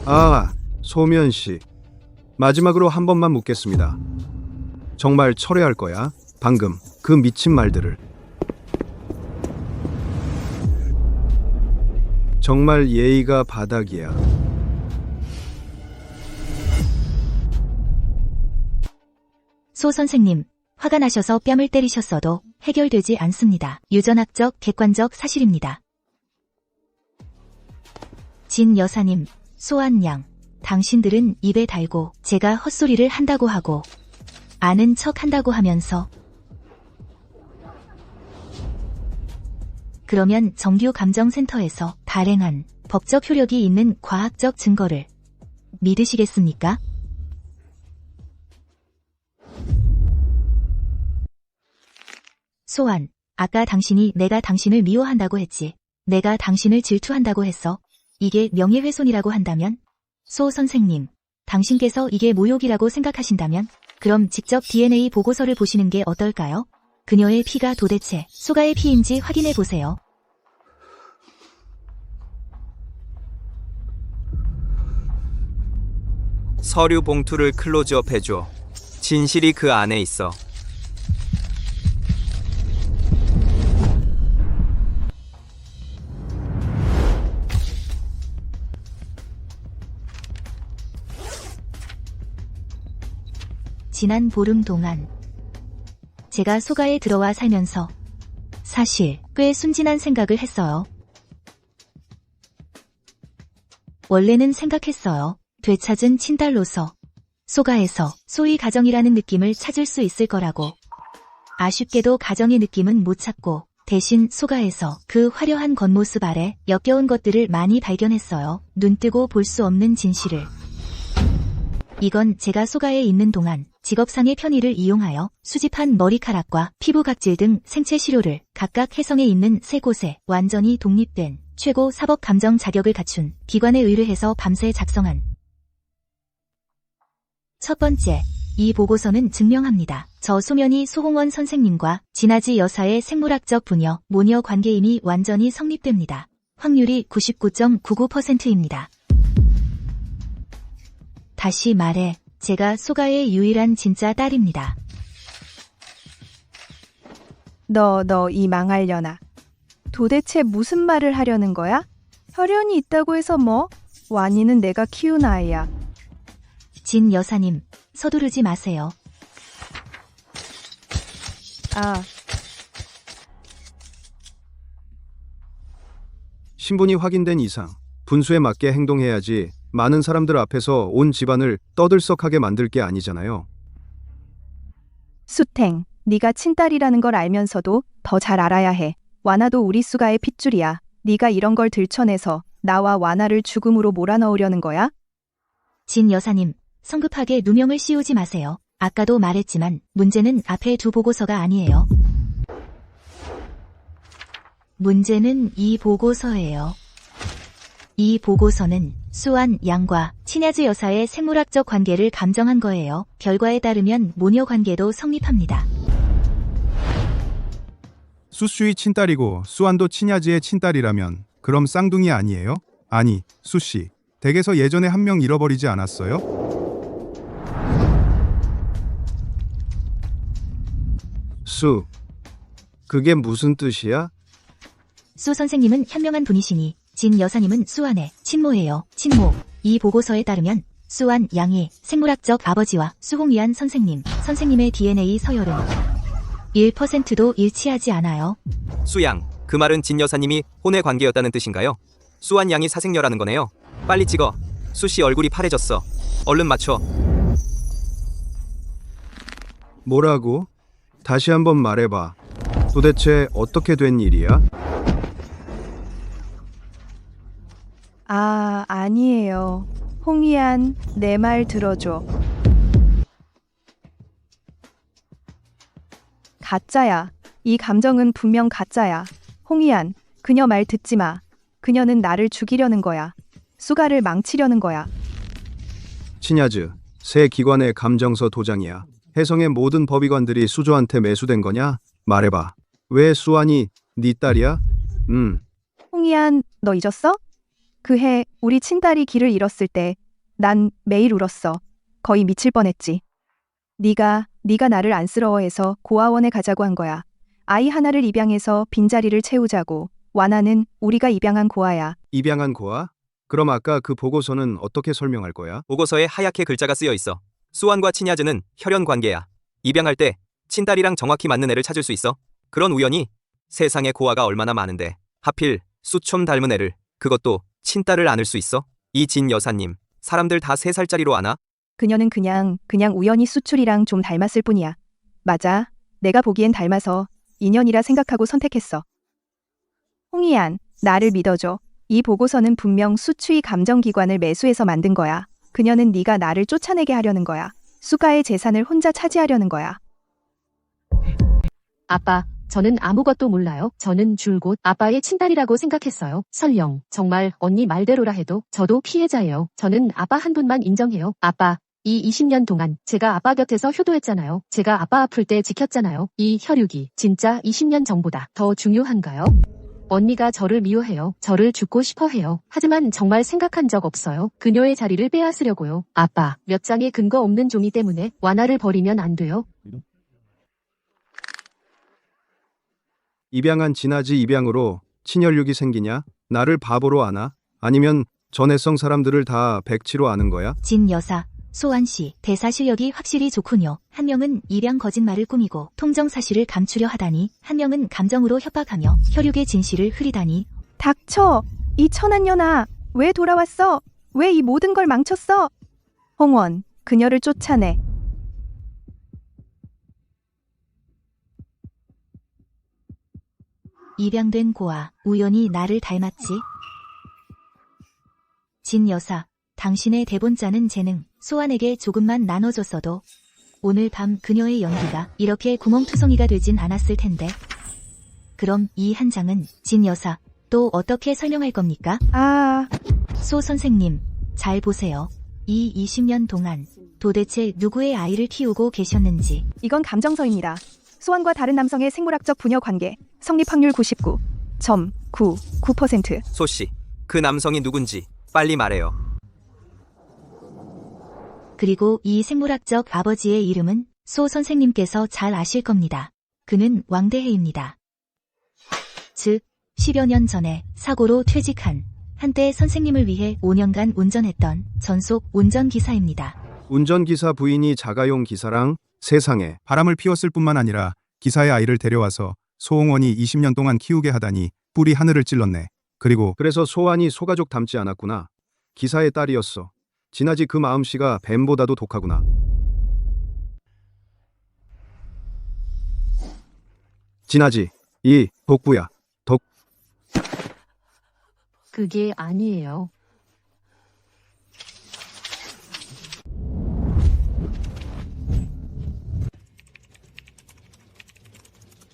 아, 소면 씨. 마지막으로 한 번만 묻겠습니다. 정말 철회할 거야? 방금 그 미친 말들을. 정말 예의가 바닥이야. 소 선생님, 화가 나셔서 뺨을 때리셨어도 해결되지 않습니다. 유전학적, 객관적 사실입니다. 진 여사님, 소한 양, 당신들은 입에 달고 제가 헛소리를 한다고 하고 아는 척 한다고 하면서 그러면 정규 감정센터에서 발행한 법적 효력이 있는 과학적 증거를 믿으시겠습니까? 소환, 아까 당신이 내가 당신을 미워한다고 했지. 내가 당신을 질투한다고 했어. 이게 명예훼손이라고 한다면? 소 선생님, 당신께서 이게 모욕이라고 생각하신다면? 그럼 직접 DNA 보고서를 보시는 게 어떨까요? 그녀의 피가 도대체 소가의 피인지 확인해 보세요. 서류 봉투를 클로즈업 해줘. 진실이 그 안에 있어. 지난 보름 동안 제가 소가에 들어와 살면서 사실 꽤 순진한 생각을 했어요. 원래는 생각했어요. 되찾은 친딸로서 소가에서 소위 가정이라는 느낌을 찾을 수 있을 거라고. 아쉽게도 가정의 느낌은 못 찾고 대신 소가에서 그 화려한 겉모습 아래 역겨운 것들을 많이 발견했어요. 눈뜨고 볼 수 없는 진실을. 이건 제가 소가에 있는 동안 직업상의 편의를 이용하여 수집한 머리카락과 피부 각질 등 생체 시료를 각각 해성에 있는 세 곳에 완전히 독립된 최고 사법 감정 자격을 갖춘 기관에 의뢰해서 밤새 작성한 첫 번째, 이 보고서는 증명합니다. 저 소면이 소홍원 선생님과 진아지 여사의 생물학적 부녀, 모녀 관계임이 완전히 성립됩니다. 확률이 99.99%입니다. 다시 말해, 제가 소가의 유일한 진짜 딸입니다. 너 이 망할려나. 도대체 무슨 말을 하려는 거야? 혈연이 있다고 해서 뭐? 완이는 내가 키운 아이야. 진 여사님, 서두르지 마세요. 아, 신분이 확인된 이상 분수에 맞게 행동해야지 많은 사람들 앞에서 온 집안을 떠들썩하게 만들 게 아니잖아요. 수탱, 네가 친딸이라는 걸 알면서도 더 잘 알아야 해. 와나도 우리 수가의 핏줄이야. 네가 이런 걸 들춰내서 나와 와나를 죽음으로 몰아넣으려는 거야? 진 여사님, 성급하게 누명을 씌우지 마세요. 아까도 말했지만 문제는 앞에 두 보고서가 아니에요. 문제는 이 보고서예요. 이 보고서는 수완 양과 친야즈 여사의 생물학적 관계를 감정한 거예요. 결과에 따르면 모녀 관계도 성립합니다. 수슈의 친딸이고 수완도 친야지의 친딸이라면 그럼 쌍둥이 아니에요? 아니, 수씨. 댁에서 예전에 한 명 잃어버리지 않았어요? 수, 그게 무슨 뜻이야? 수 선생님은 현명한 분이시니 진 여사님은 수완의 친모예요. 친모. 이 보고서에 따르면 수완 양의 생물학적 아버지와 수홍위안 선생님의 DNA 서열은 1%도 일치하지 않아요. 수양, 그 말은 진 여사님이 혼외 관계였다는 뜻인가요? 수완 양이 사생녀라는 거네요. 빨리 찍어. 수씨 얼굴이 파래졌어. 얼른 맞춰. 뭐라고? 다시 한번 말해봐. 도대체 어떻게 된 일이야? 아, 아니에요. 홍이안, 내 말 들어줘. 가짜야. 이 감정은 분명 가짜야. 홍이안, 그녀 말 듣지 마. 그녀는 나를 죽이려는 거야. 수가를 망치려는 거야. 친야즈, 새 기관의 감정서 도장이야. 해성의 모든 법의관들이 수조한테 매수된 거냐? 말해봐. 왜 수완이 네 딸이야? 홍이안, 너 잊었어? 그 해 우리 친딸이 길을 잃었을 때 난 매일 울었어. 거의 미칠 뻔했지. 네가 나를 안쓰러워해서 고아원에 가자고 한 거야. 아이 하나를 입양해서 빈자리를 채우자고. 와나는 우리가 입양한 고아야. 입양한 고아? 그럼 아까 그 보고서는 어떻게 설명할 거야? 보고서에 하얗게 글자가 쓰여 있어. 수완과 친야즈는 혈연 관계야. 입양할 때 친딸이랑 정확히 맞는 애를 찾을 수 있어. 그런 우연이 세상에 고아가 얼마나 많은데 하필 수촌 닮은 애를, 그것도 친딸을 안을 수 있어? 이 진 여사님, 사람들 다 3살짜리로 아나? 그녀는 그냥 우연히 수출이랑 좀 닮았을 뿐이야. 맞아. 내가 보기엔 닮아서 인연이라 생각하고 선택했어. 홍이안, 나를 믿어줘. 이 보고서는 분명 수추의 감정기관을 매수해서 만든 거야. 그녀는 네가 나를 쫓아내게 하려는 거야. 수가의 재산을 혼자 차지하려는 거야. 아빠, 저는 아무것도 몰라요. 저는 줄곧 아빠의 친딸이라고 생각했어요. 설령 정말 언니 말대로라 해도 저도 피해자예요. 저는 아빠 한 분만 인정해요. 아빠, 이 20년 동안 제가 아빠 곁에서 효도했잖아요. 제가 아빠 아플 때 지켰잖아요. 이 혈육이 진짜 20년 전보다 더 중요한가요? 언니가 저를 미워해요. 저를 죽고 싶어 해요. 하지만 정말 생각한 적 없어요. 그녀의 자리를 빼앗으려고요. 아빠, 몇 장의 근거 없는 종이 때문에 와나를 버리면 안 돼요. 입양한 진아지 입양으로 친혈육이 생기냐? 나를 바보로 아나? 아니면 전해성 사람들을 다 백치로 아는 거야? 진 여사, 소완 씨, 대사 실력이 확실히 좋군요. 한 명은 입양 거짓말을 꾸미고 통정 사실을 감추려 하다니, 한 명은 감정으로 협박하며 혈육의 진실을 흐리다니. 닥쳐! 이 천한 년아! 왜 돌아왔어? 왜 이 모든 걸 망쳤어? 홍원, 그녀를 쫓아내. 입양된 고아, 우연히 나를 닮았지? 진 여사, 당신의 대본 짜는 재능, 소환에게 조금만 나눠줬어도 오늘 밤 그녀의 연기가 이렇게 구멍투성이가 되진 않았을 텐데. 그럼 이 한 장은 진 여사 또 어떻게 설명할 겁니까? 소 선생님, 잘 보세요. 이 20년 동안 도대체 누구의 아이를 키우고 계셨는지. 이건 감정서입니다. 소환과 다른 남성의 생물학적 부녀 관계. 성립 확률 99.99%. 소씨, 그 남성이 누군지 빨리 말해요. 그리고 이 생물학적 아버지의 이름은 소 선생님께서 잘 아실 겁니다. 그는 왕대해입니다. 즉, 10여 년 전에 사고로 퇴직한 한때 선생님을 위해 5년간 운전했던 전속 운전기사입니다. 운전기사 부인이 자가용 기사랑 세상에. 바람을 피웠을 뿐만 아니라 기사의 아이를 데려와서 소홍원이 20년 동안 키우게 하다니 뿔이 하늘을 찔렀네. 그리고 그래서 소환이 소가족 닮지 않았구나. 기사의 딸이었어. 진아지 그 마음씨가 뱀보다도 독하구나. 진아지, 이 독부야. 그게 아니에요.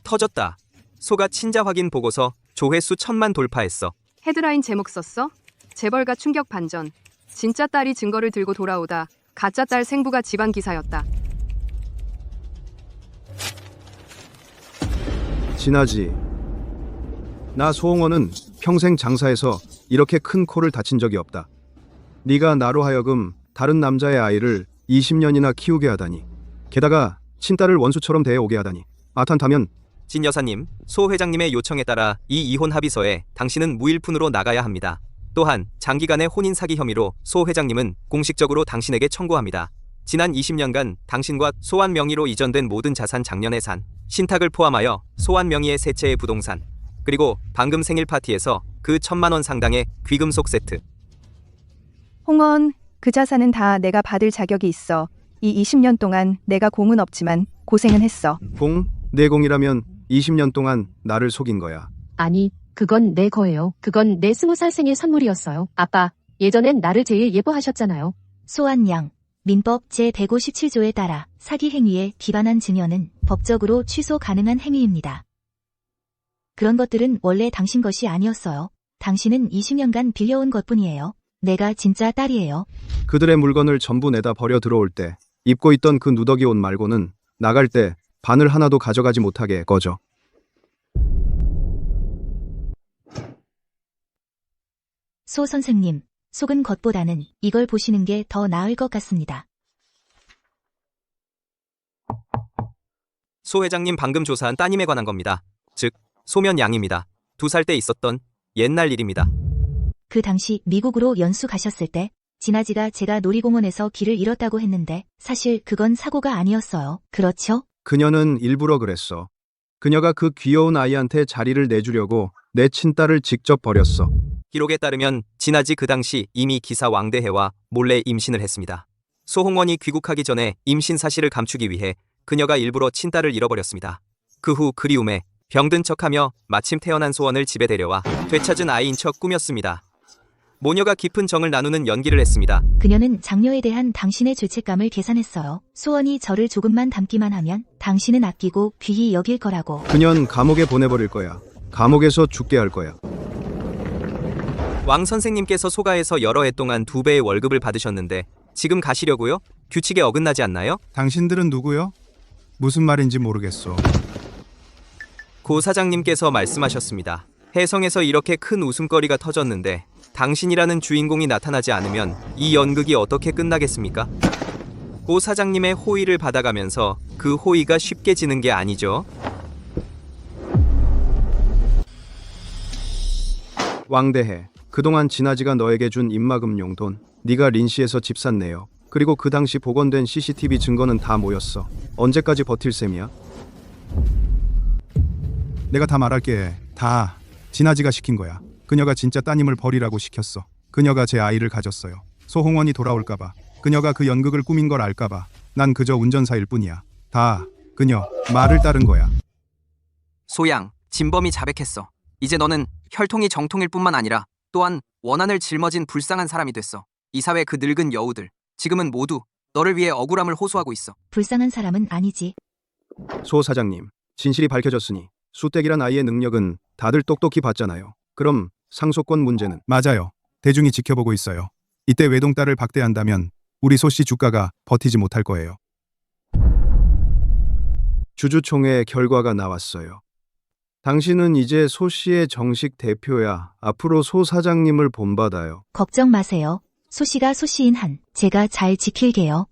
터졌다. 소가 친자 확인 보고서 조회수 1000만 돌파했어. 헤드라인 제목 썼어? 재벌가 충격 반전. 진짜 딸이 증거를 들고 돌아오다. 가짜 딸 생부가 집안 기사였다. 진아지, 나 소홍원은 평생 장사해서 이렇게 큰 코를 다친 적이 없다. 네가 나로 하여금 다른 남자의 아이를 20년이나 키우게 하다니. 게다가 친딸을 원수처럼 대해오게 하다니. 아탄타면. 진 여사님, 소 회장님의 요청에 따라 이 이혼 합의서에 당신은 무일푼으로 나가야 합니다. 또한 장기간의 혼인 사기 혐의로 소 회장님은 공식적으로 당신에게 청구합니다. 지난 20년간 당신과 소환 명의로 이전된 모든 자산 작년에 산 신탁을 포함하여 소환 명의의 세 채의 부동산, 그리고 방금 생일 파티에서 그 1000만 원 상당의 귀금속 세트. 홍원, 그 자산은 다 내가 받을 자격이 있어. 이 20년 동안 내가 공은 없지만 고생은 했어. 내 공이라면 20년 동안 나를 속인 거야. 아니, 그건 내 거예요. 그건 내 20살 생일 선물이었어요. 아빠, 예전엔 나를 제일 예뻐하셨잖아요. 소환 양, 민법 제157조에 따라 사기 행위에 기반한 증여는 법적으로 취소 가능한 행위입니다. 그런 것들은 원래 당신 것이 아니었어요. 당신은 20년간 빌려온 것뿐이에요. 내가 진짜 딸이에요. 그들의 물건을 전부 내다 버려 들어올 때 입고 있던 그 누더기 옷 말고는 나갈 때 바늘 하나도 가져가지 못하게 꺼져. 소 선생님, 속은 겉보다는 이걸 보시는 게 더 나을 것 같습니다. 소 회장님 방금 조사한 따님에 관한 겁니다. 즉, 소면 양입니다. 2살 때 있었던 옛날 일입니다. 그 당시 미국으로 연수 가셨을 때 진아지가 제가 놀이공원에서 길을 잃었다고 했는데 사실 그건 사고가 아니었어요. 그렇죠? 그녀는 일부러 그랬어. 그녀가 그 귀여운 아이한테 자리를 내주려고 내 친딸을 직접 버렸어. 기록에 따르면 진아지 그 당시 이미 기사 왕대해와 몰래 임신을 했습니다. 소홍원이 귀국하기 전에 임신 사실을 감추기 위해 그녀가 일부러 친딸을 잃어버렸습니다. 그 후 그리움에 병든 척하며 마침 태어난 소원을 집에 데려와 되찾은 아이인 척 꾸몄습니다. 모녀가 깊은 정을 나누는 연기를 했습니다. 그녀는 장녀에 대한 당신의 죄책감을 계산했어요. 소원이 저를 조금만 닮기만 하면 당신은 아끼고 귀히 여길 거라고. 그년 감옥에 보내버릴 거야. 감옥에서 죽게 할 거야. 왕 선생님께서 소가에서 여러 해 동안 2배의 월급을 받으셨는데 지금 가시려고요? 규칙에 어긋나지 않나요? 당신들은 누구요? 무슨 말인지 모르겠어. 고 사장님께서 말씀하셨습니다. 해성에서 이렇게 큰 웃음거리가 터졌는데 당신이라는 주인공이 나타나지 않으면 이 연극이 어떻게 끝나겠습니까? 고 사장님의 호의를 받아가면서 그 호의가 쉽게 지는 게 아니죠. 왕대해, 그동안 진아지가 너에게 준 입막음 용돈, 네가 린시에서 집 샀네요. 그리고 그 당시 복원된 CCTV 증거는 다 모였어. 언제까지 버틸 셈이야? 내가 다 말할게. 다 진아지가 시킨 거야. 그녀가 진짜 따님을 버리라고 시켰어. 그녀가 제 아이를 가졌어요. 소홍원이 돌아올까봐. 그녀가 그 연극을 꾸민 걸 알까봐. 난 그저 운전사일 뿐이야. 다 그녀 말을 따른 거야. 소양, 진범이 자백했어. 이제 너는 혈통이 정통일 뿐만 아니라 또한 원한을 짊어진 불쌍한 사람이 됐어. 이 사회 그 늙은 여우들. 지금은 모두 너를 위해 억울함을 호소하고 있어. 불쌍한 사람은 아니지. 소 사장님, 진실이 밝혀졌으니 수댁이란 아이의 능력은 다들 똑똑히 봤잖아요. 그럼 상속권 문제는? 맞아요. 대중이 지켜보고 있어요. 이때 외동딸을 박대한다면 우리 소씨 주가가 버티지 못할 거예요. 주주총회 결과가 나왔어요. 당신은 이제 소 씨의 정식 대표야. 앞으로 소 사장님을 본받아요. 걱정 마세요. 소씨가 소씨인 한 제가 잘 지킬게요.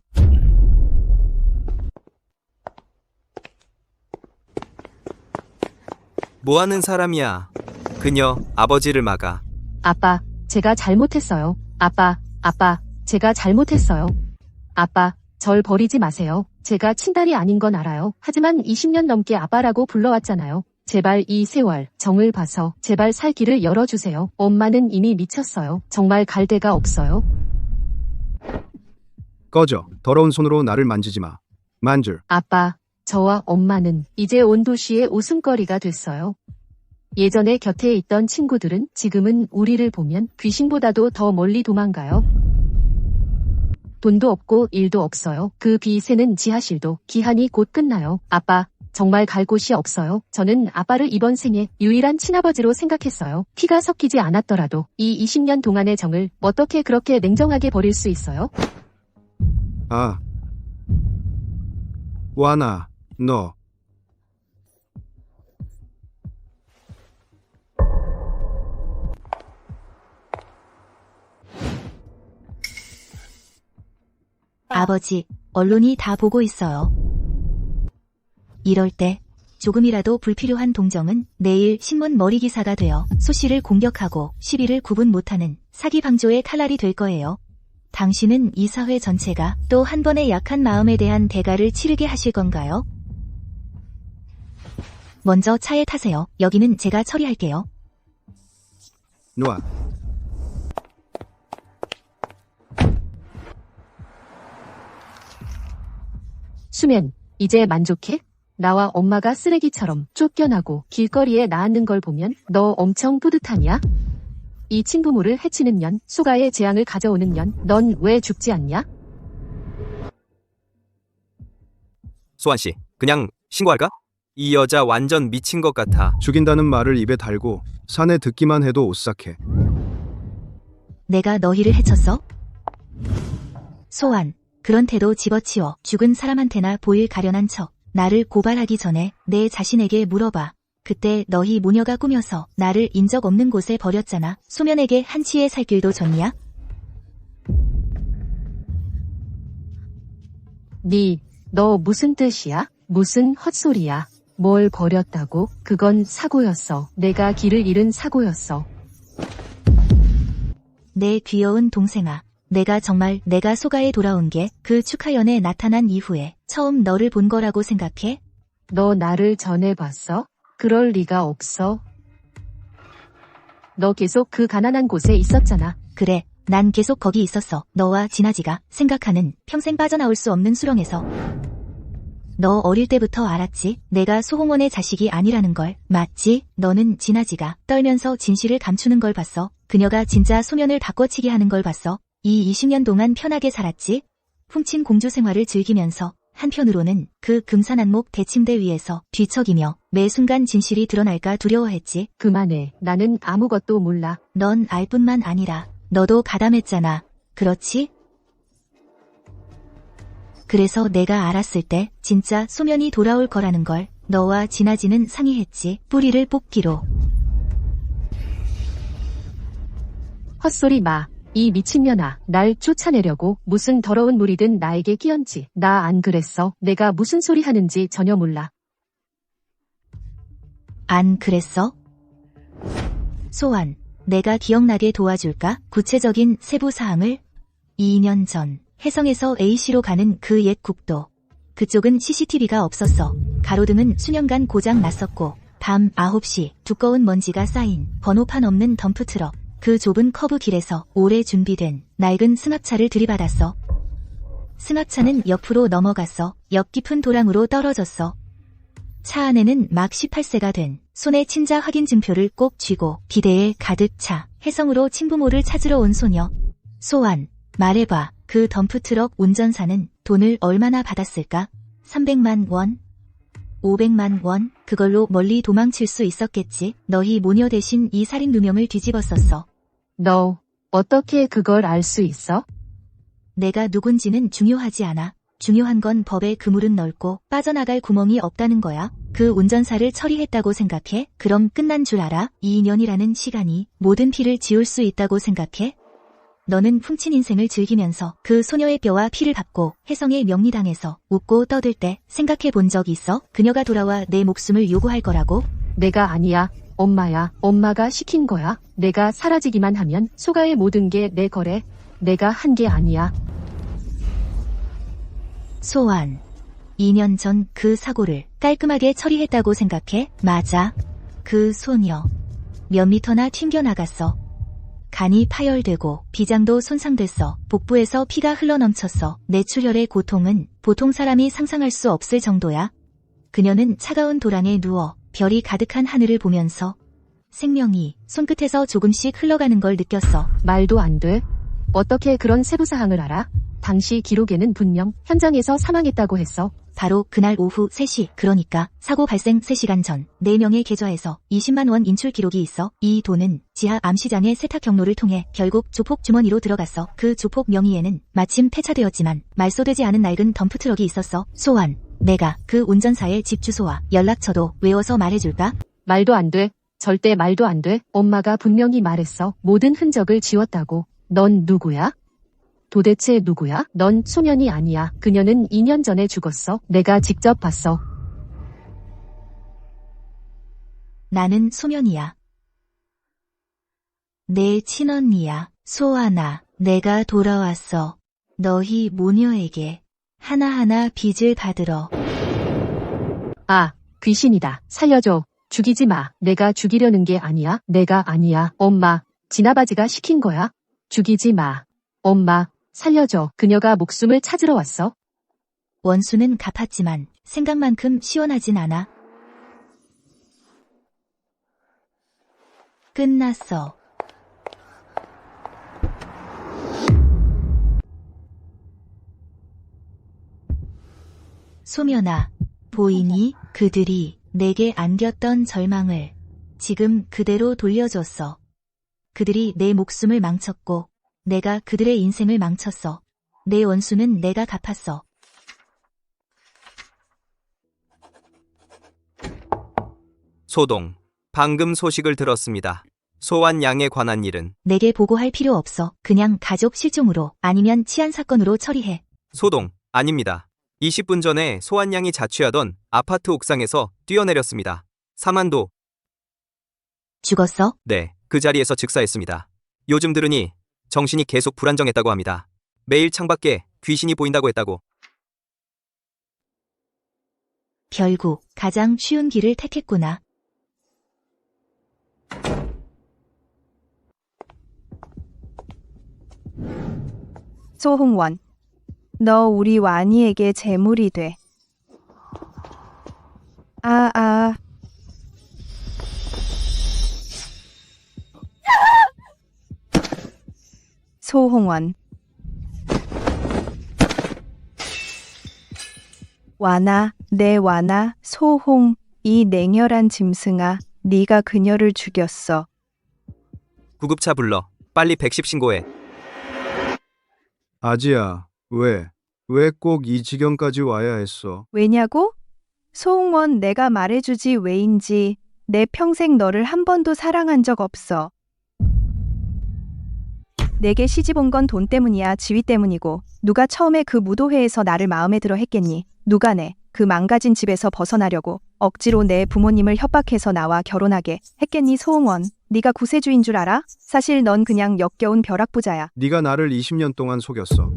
뭐 하는 사람이야? 그녀 아버지를 막아. 아빠, 제가 잘못했어요. 아빠, 제가 잘못했어요. 아빠, 절 버리지 마세요. 제가 친딸이 아닌 건 알아요. 하지만 20년 넘게 아빠라고 불러왔잖아요. 제발 이 세월, 정을 봐서 제발 살 길을 열어주세요. 엄마는 이미 미쳤어요. 정말 갈 데가 없어요. 꺼져. 더러운 손으로 나를 만지지 마. 만질. 아빠, 저와 엄마는 이제 온 도시의 웃음거리가 됐어요. 예전에 곁에 있던 친구들은 지금은 우리를 보면 귀신보다도 더 멀리 도망가요. 돈도 없고 일도 없어요. 그 빚에는 지하실도 기한이 곧 끝나요. 아빠, 정말 갈 곳이 없어요. 저는 아빠를 이번 생에 유일한 친아버지로 생각했어요. 피가 섞이지 않았더라도 이 20년 동안의 정을 어떻게 그렇게 냉정하게 버릴 수 있어요? 아. 와나, 너. 아버지, 언론이 다 보고 있어요. 이럴 때 조금이라도 불필요한 동정은 내일 신문 머리 기사가 되어 소씨를 공격하고 시비를 구분 못하는 사기 방조의 칼날이 될 거예요. 당신은 이 사회 전체가 또 한 번의 약한 마음에 대한 대가를 치르게 하실 건가요? 먼저 차에 타세요. 여기는 제가 처리할게요. 놓아. 수면, 이제 만족해? 나와 엄마가 쓰레기처럼 쫓겨나고 길거리에 나앉는 걸 보면 너 엄청 뿌듯하냐? 이 친부모를 해치는 년, 소가의 재앙을 가져오는 년, 넌 왜 죽지 않냐? 소환 씨, 그냥 신고할까? 이 여자 완전 미친 것 같아. 죽인다는 말을 입에 달고 산에 듣기만 해도 오싹해. 내가 너희를 해쳤어? 소환, 그런 태도 집어치워. 죽은 사람한테나 보일 가련한 척. 나를 고발하기 전에 내 자신에게 물어봐. 그때 너희 모녀가 꾸며서 나를 인적 없는 곳에 버렸잖아. 소면에게 한치의 살 길도 줬냐? 너 무슨 뜻이야? 무슨 헛소리야? 뭘 버렸다고? 그건 사고였어. 내가 길을 잃은 사고였어. 내 귀여운 동생아. 내가 소가에 돌아온 게 그 축하연에 나타난 이후에 처음 너를 본 거라고 생각해? 너 나를 전에 봤어? 그럴 리가 없어. 너 계속 그 가난한 곳에 있었잖아. 그래, 난 계속 거기 있었어. 너와 진아지가 생각하는 평생 빠져나올 수 없는 수렁에서. 너 어릴 때부터 알았지? 내가 소홍원의 자식이 아니라는 걸. 맞지? 너는 진아지가 떨면서 진실을 감추는 걸 봤어. 그녀가 진짜 소면을 바꿔치기 하는 걸 봤어. 이 20년 동안 편하게 살았지? 훔친 공주 생활을 즐기면서 한편으로는 그 금산안목 대침대 위에서 뒤척이며 매 순간 진실이 드러날까 두려워했지. 그만해. 나는 아무것도 몰라. 넌 알 뿐만 아니라 너도 가담했잖아. 그렇지? 그래서 내가 알았을 때 진짜 소면이 돌아올 거라는 걸 너와 진아지는 상의했지. 뿌리를 뽑기로. 헛소리 마. 이 미친년아, 날 쫓아내려고 무슨 더러운 물이든 나에게 끼얹지. 나 안 그랬어. 내가 무슨 소리 하는지 전혀 몰라. 안 그랬어? 소환, 내가 기억나게 도와줄까? 구체적인 세부 사항을? 2년 전 해성에서 A시로 가는 그 옛 국도. 그쪽은 CCTV가 없었어. 가로등은 수년간 고장 났었고 밤 9시 두꺼운 먼지가 쌓인 번호판 없는 덤프트럭. 그 좁은 커브 길에서 오래 준비된 낡은 승합차를 들이받았어. 승합차는 옆으로 넘어갔어. 옆 깊은 도랑으로 떨어졌어. 차 안에는 막 18세가 된 손에 친자 확인 증표를 꼭 쥐고 기대에 가득 차 해성으로 친부모를 찾으러 온 소녀. 소환, 말해봐. 그 덤프트럭 운전사는 돈을 얼마나 받았을까? 300만 원? 500만 원? 그걸로 멀리 도망칠 수 있었겠지. 너희 모녀 대신 이 살인 누명을 뒤집었었어. 너 어떻게 그걸 알 수 있어? 내가 누군지는 중요하지 않아. 중요한 건 법의 그물은 넓고 빠져나갈 구멍이 없다는 거야. 그 운전사를 처리했다고 생각해? 그럼 끝난 줄 알아? 2년이라는 시간이 모든 피를 지울 수 있다고 생각해? 너는 훔친 인생을 즐기면서 그 소녀의 뼈와 피를 밟고 혜성의 명리당에서 웃고 떠들 때 생각해 본 적 있어? 그녀가 돌아와 내 목숨을 요구할 거라고? 내가 아니야. 엄마야. 엄마가 시킨 거야. 내가 사라지기만 하면 소가의 모든 게 내 거래. 내가 한 게 아니야. 소환. 2년 전 그 사고를 깔끔하게 처리했다고 생각해? 맞아. 그 소녀. 몇 미터나 튕겨나갔어. 간이 파열되고 비장도 손상됐어. 복부에서 피가 흘러넘쳤어. 뇌출혈의 고통은 보통 사람이 상상할 수 없을 정도야. 그녀는 차가운 도랑에 누워 별이 가득한 하늘을 보면서 생명이 손끝에서 조금씩 흘러가는 걸 느꼈어. 말도 안 돼. 어떻게 그런 세부 사항을 알아? 당시 기록에는 분명 현장에서 사망했다고 했어. 바로 그날 오후 3시, 그러니까 사고 발생 3시간 전 4명의 계좌에서 20만 원 인출 기록이 있어. 이 돈은 지하 암시장의 세탁 경로를 통해 결국 조폭 주머니로 들어갔어. 그 조폭 명의에는 마침 폐차되었지만 말소되지 않은 낡은 덤프트럭이 있었어. 소환. 내가 그 운전사의 집 주소와 연락처도 외워서 말해줄까? 말도 안 돼. 절대 말도 안 돼. 엄마가 분명히 말했어. 모든 흔적을 지웠다고. 넌 누구야? 도대체 누구야? 넌 소년이 아니야. 그녀는 2년 전에 죽었어. 내가 직접 봤어. 나는 소면이야. 내 친언니야. 소아나, 내가 돌아왔어. 너희 모녀에게 하나하나 빚을 받으러. 아, 귀신이다. 살려줘. 죽이지 마. 내가 죽이려는 게 아니야. 내가 아니야. 엄마, 진아바지가 시킨 거야. 죽이지 마. 엄마, 살려줘. 그녀가 목숨을 찾으러 왔어. 원수는 갚았지만 생각만큼 시원하진 않아. 끝났어. 소면아, 보이니? 그들이 내게 안겼던 절망을 지금 그대로 돌려줬어. 그들이 내 목숨을 망쳤고 내가 그들의 인생을 망쳤어. 내 원수는 내가 갚았어. 소동. 방금 소식을 들었습니다. 소환 양에 관한 일은 내게 보고할 필요 없어. 그냥 가족 실종으로 아니면 치안 사건으로 처리해. 소동. 아닙니다. 20분 전에 소환 양이 자취하던 아파트 옥상에서 뛰어내렸습니다. 사만도. 죽었어? 네, 그 자리에서 즉사했습니다. 요즘 들으니 정신이 계속 불안정했다고 합니다. 매일 창밖에 귀신이 보인다고 했다고. 결국 가장 쉬운 길을 택했구나. 소홍원. 너 우리 와니에게 재물이 돼. 소홍원. 와나, 내 와나, 소홍, 이 냉혈한 짐승아, 네가 그녀를 죽였어. 구급차 불러. 빨리 110 신고해. 아지야, 왜 꼭 이 지경까지 와야 했어? 왜냐고? 소홍원, 내가 말해주지 왜인지. 내 평생 너를 한 번도 사랑한 적 없어. 내게 시집 온 건 돈 때문이야. 지위 때문이고. 누가 처음에 그 무도회에서 나를 마음에 들어 했겠니? 누가 그 망가진 집에서 벗어나려고 억지로 내 부모님을 협박해서 나와 결혼하게 했겠니? 소홍원, 네가 구세주인 줄 알아? 사실 넌 그냥 역겨운 벼락부자야. 네가 나를 20년 동안 속였어.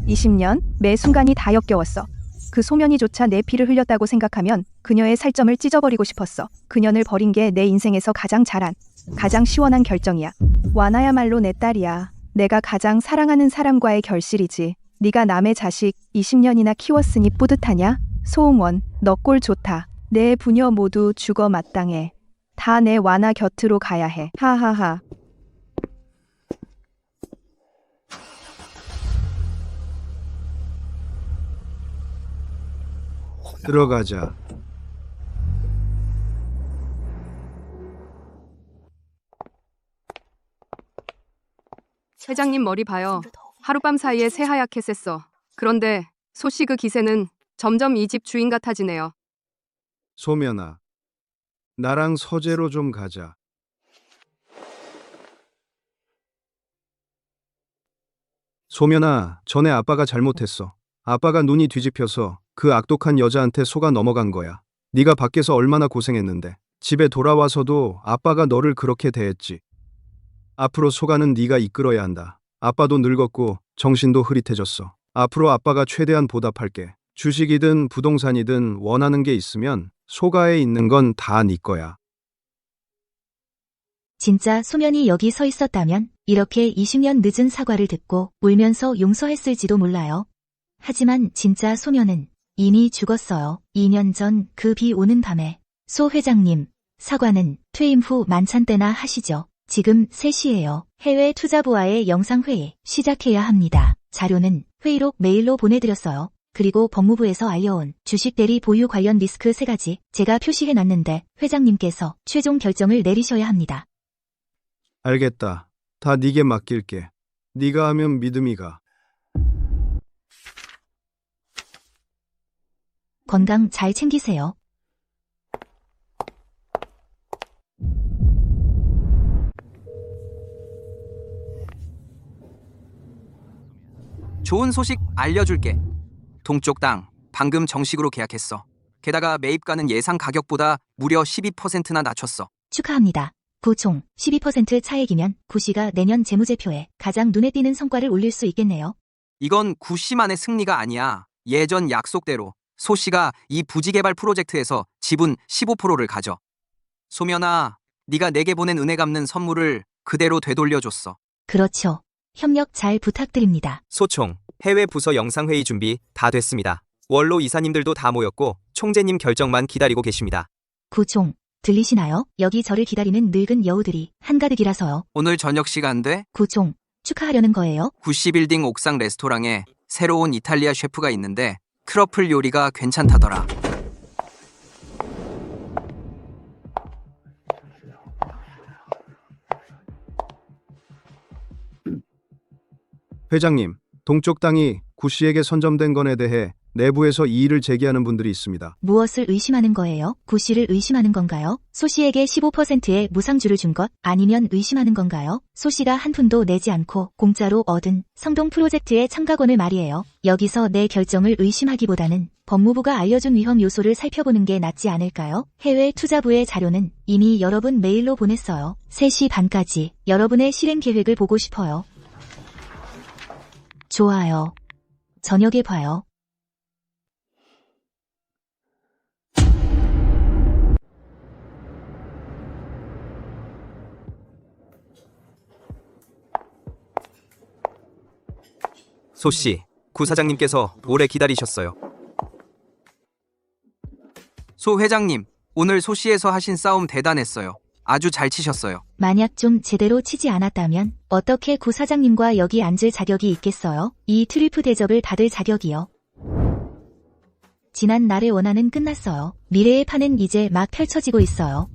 20년? 매 순간이 다 역겨웠어. 그 소면이조차 내 피를 흘렸다고 생각하면 그녀의 살점을 찢어버리고 싶었어. 그녀를 버린 게 내 인생에서 가장 잘한, 가장 시원한 결정이야. 와나야말로 내 딸이야. 내가 가장 사랑하는 사람과의 결실이지. 네가 남의 자식 20년이나 키웠으니 뿌듯하냐? 소홍원, 너 꼴 좋다. 내 부녀 모두 죽어 마땅해. 다 내 와나 곁으로 가야 해. 하하하. 들어가자. 회장님 머리 봐요. 하룻밤 사이에 새하얗게 셌어. 그런데 소씨 그 기세는 점점 이 집 주인 같아지네요. 소면아, 나랑 서재로 좀 가자. 소면아, 전에 아빠가 잘못했어. 아빠가 눈이 뒤집혀서 그 악독한 여자한테 속아 넘어간 거야. 네가 밖에서 얼마나 고생했는데. 집에 돌아와서도 아빠가 너를 그렇게 대했지. 앞으로 소가는 네가 이끌어야 한다. 아빠도 늙었고 정신도 흐릿해졌어. 앞으로 아빠가 최대한 보답할게. 주식이든 부동산이든 원하는 게 있으면 소가에 있는 건 다 네 거야. 진짜 소면이 여기 서 있었다면 이렇게 20년 늦은 사과를 듣고 울면서 용서했을지도 몰라요. 하지만 진짜 소면은 이미 죽었어요. 2년 전 그 비 오는 밤에. 소 회장님, 사과는 퇴임 후 만찬 때나 하시죠. 지금 3시예요. 해외 투자부와의 영상회의 시작해야 합니다. 자료는 회의록 메일로 보내드렸어요. 그리고 법무부에서 알려온 주식 대리 보유 관련 리스크 3가지 제가 표시해놨는데 회장님께서 최종 결정을 내리셔야 합니다. 알겠다. 다 네게 맡길게. 네가 하면 믿음이 가. 건강 잘 챙기세요. 좋은 소식 알려줄게. 동쪽 땅 방금 정식으로 계약했어. 게다가 매입가는 예상 가격보다 무려 12%나 낮췄어. 축하합니다. 구총 12% 차액이면 구씨가 내년 재무제표에 가장 눈에 띄는 성과를 올릴 수 있겠네요. 이건 구씨만의 승리가 아니야. 예전 약속대로 소씨가 이 부지 개발 프로젝트에서 지분 15%를 가져. 소면아, 네가 내게 보낸 은혜 갚는 선물을 그대로 되돌려줬어. 그렇죠. 협력 잘 부탁드립니다. 소총, 해외 부서 영상회의 준비 다 됐습니다. 원로 이사님들도 다 모였고 총재님 결정만 기다리고 계십니다. 구총, 들리시나요? 여기 저를 기다리는 늙은 여우들이 한가득이라서요. 오늘 저녁 시간대 구총, 축하하려는 거예요? 구씨 빌딩 옥상 레스토랑에 새로운 이탈리아 셰프가 있는데 크러플 요리가 괜찮다더라. 회장님, 동쪽 땅이 구씨에게 선점된 건에 대해 내부에서 이의를 제기하는 분들이 있습니다. 무엇을 의심하는 거예요? 구씨를 의심하는 건가요? 소씨에게 15%의 무상주를 준 것 아니면 의심하는 건가요? 소씨가 한 푼도 내지 않고 공짜로 얻은 성동 프로젝트의 참가권을 말이에요. 여기서 내 결정을 의심하기보다는 법무부가 알려준 위험 요소를 살펴보는 게 낫지 않을까요? 해외 투자부의 자료는 이미 여러분 메일로 보냈어요. 3시 반까지 여러분의 실행 계획을 보고 싶어요. 좋아요. 저녁에 봐요. 소씨, 구 사장님께서 오래 기다리셨어요. 소 회장님, 오늘 소씨에서 하신 싸움 대단했어요. 아주 잘 치셨어요. 만약 좀 제대로 치지 않았다면 어떻게 구 사장님과 여기 앉을 자격이 있겠어요? 이 트리프 대접을 받을 자격이요. 지난 날의 원한은 끝났어요. 미래의 판은 이제 막 펼쳐지고 있어요.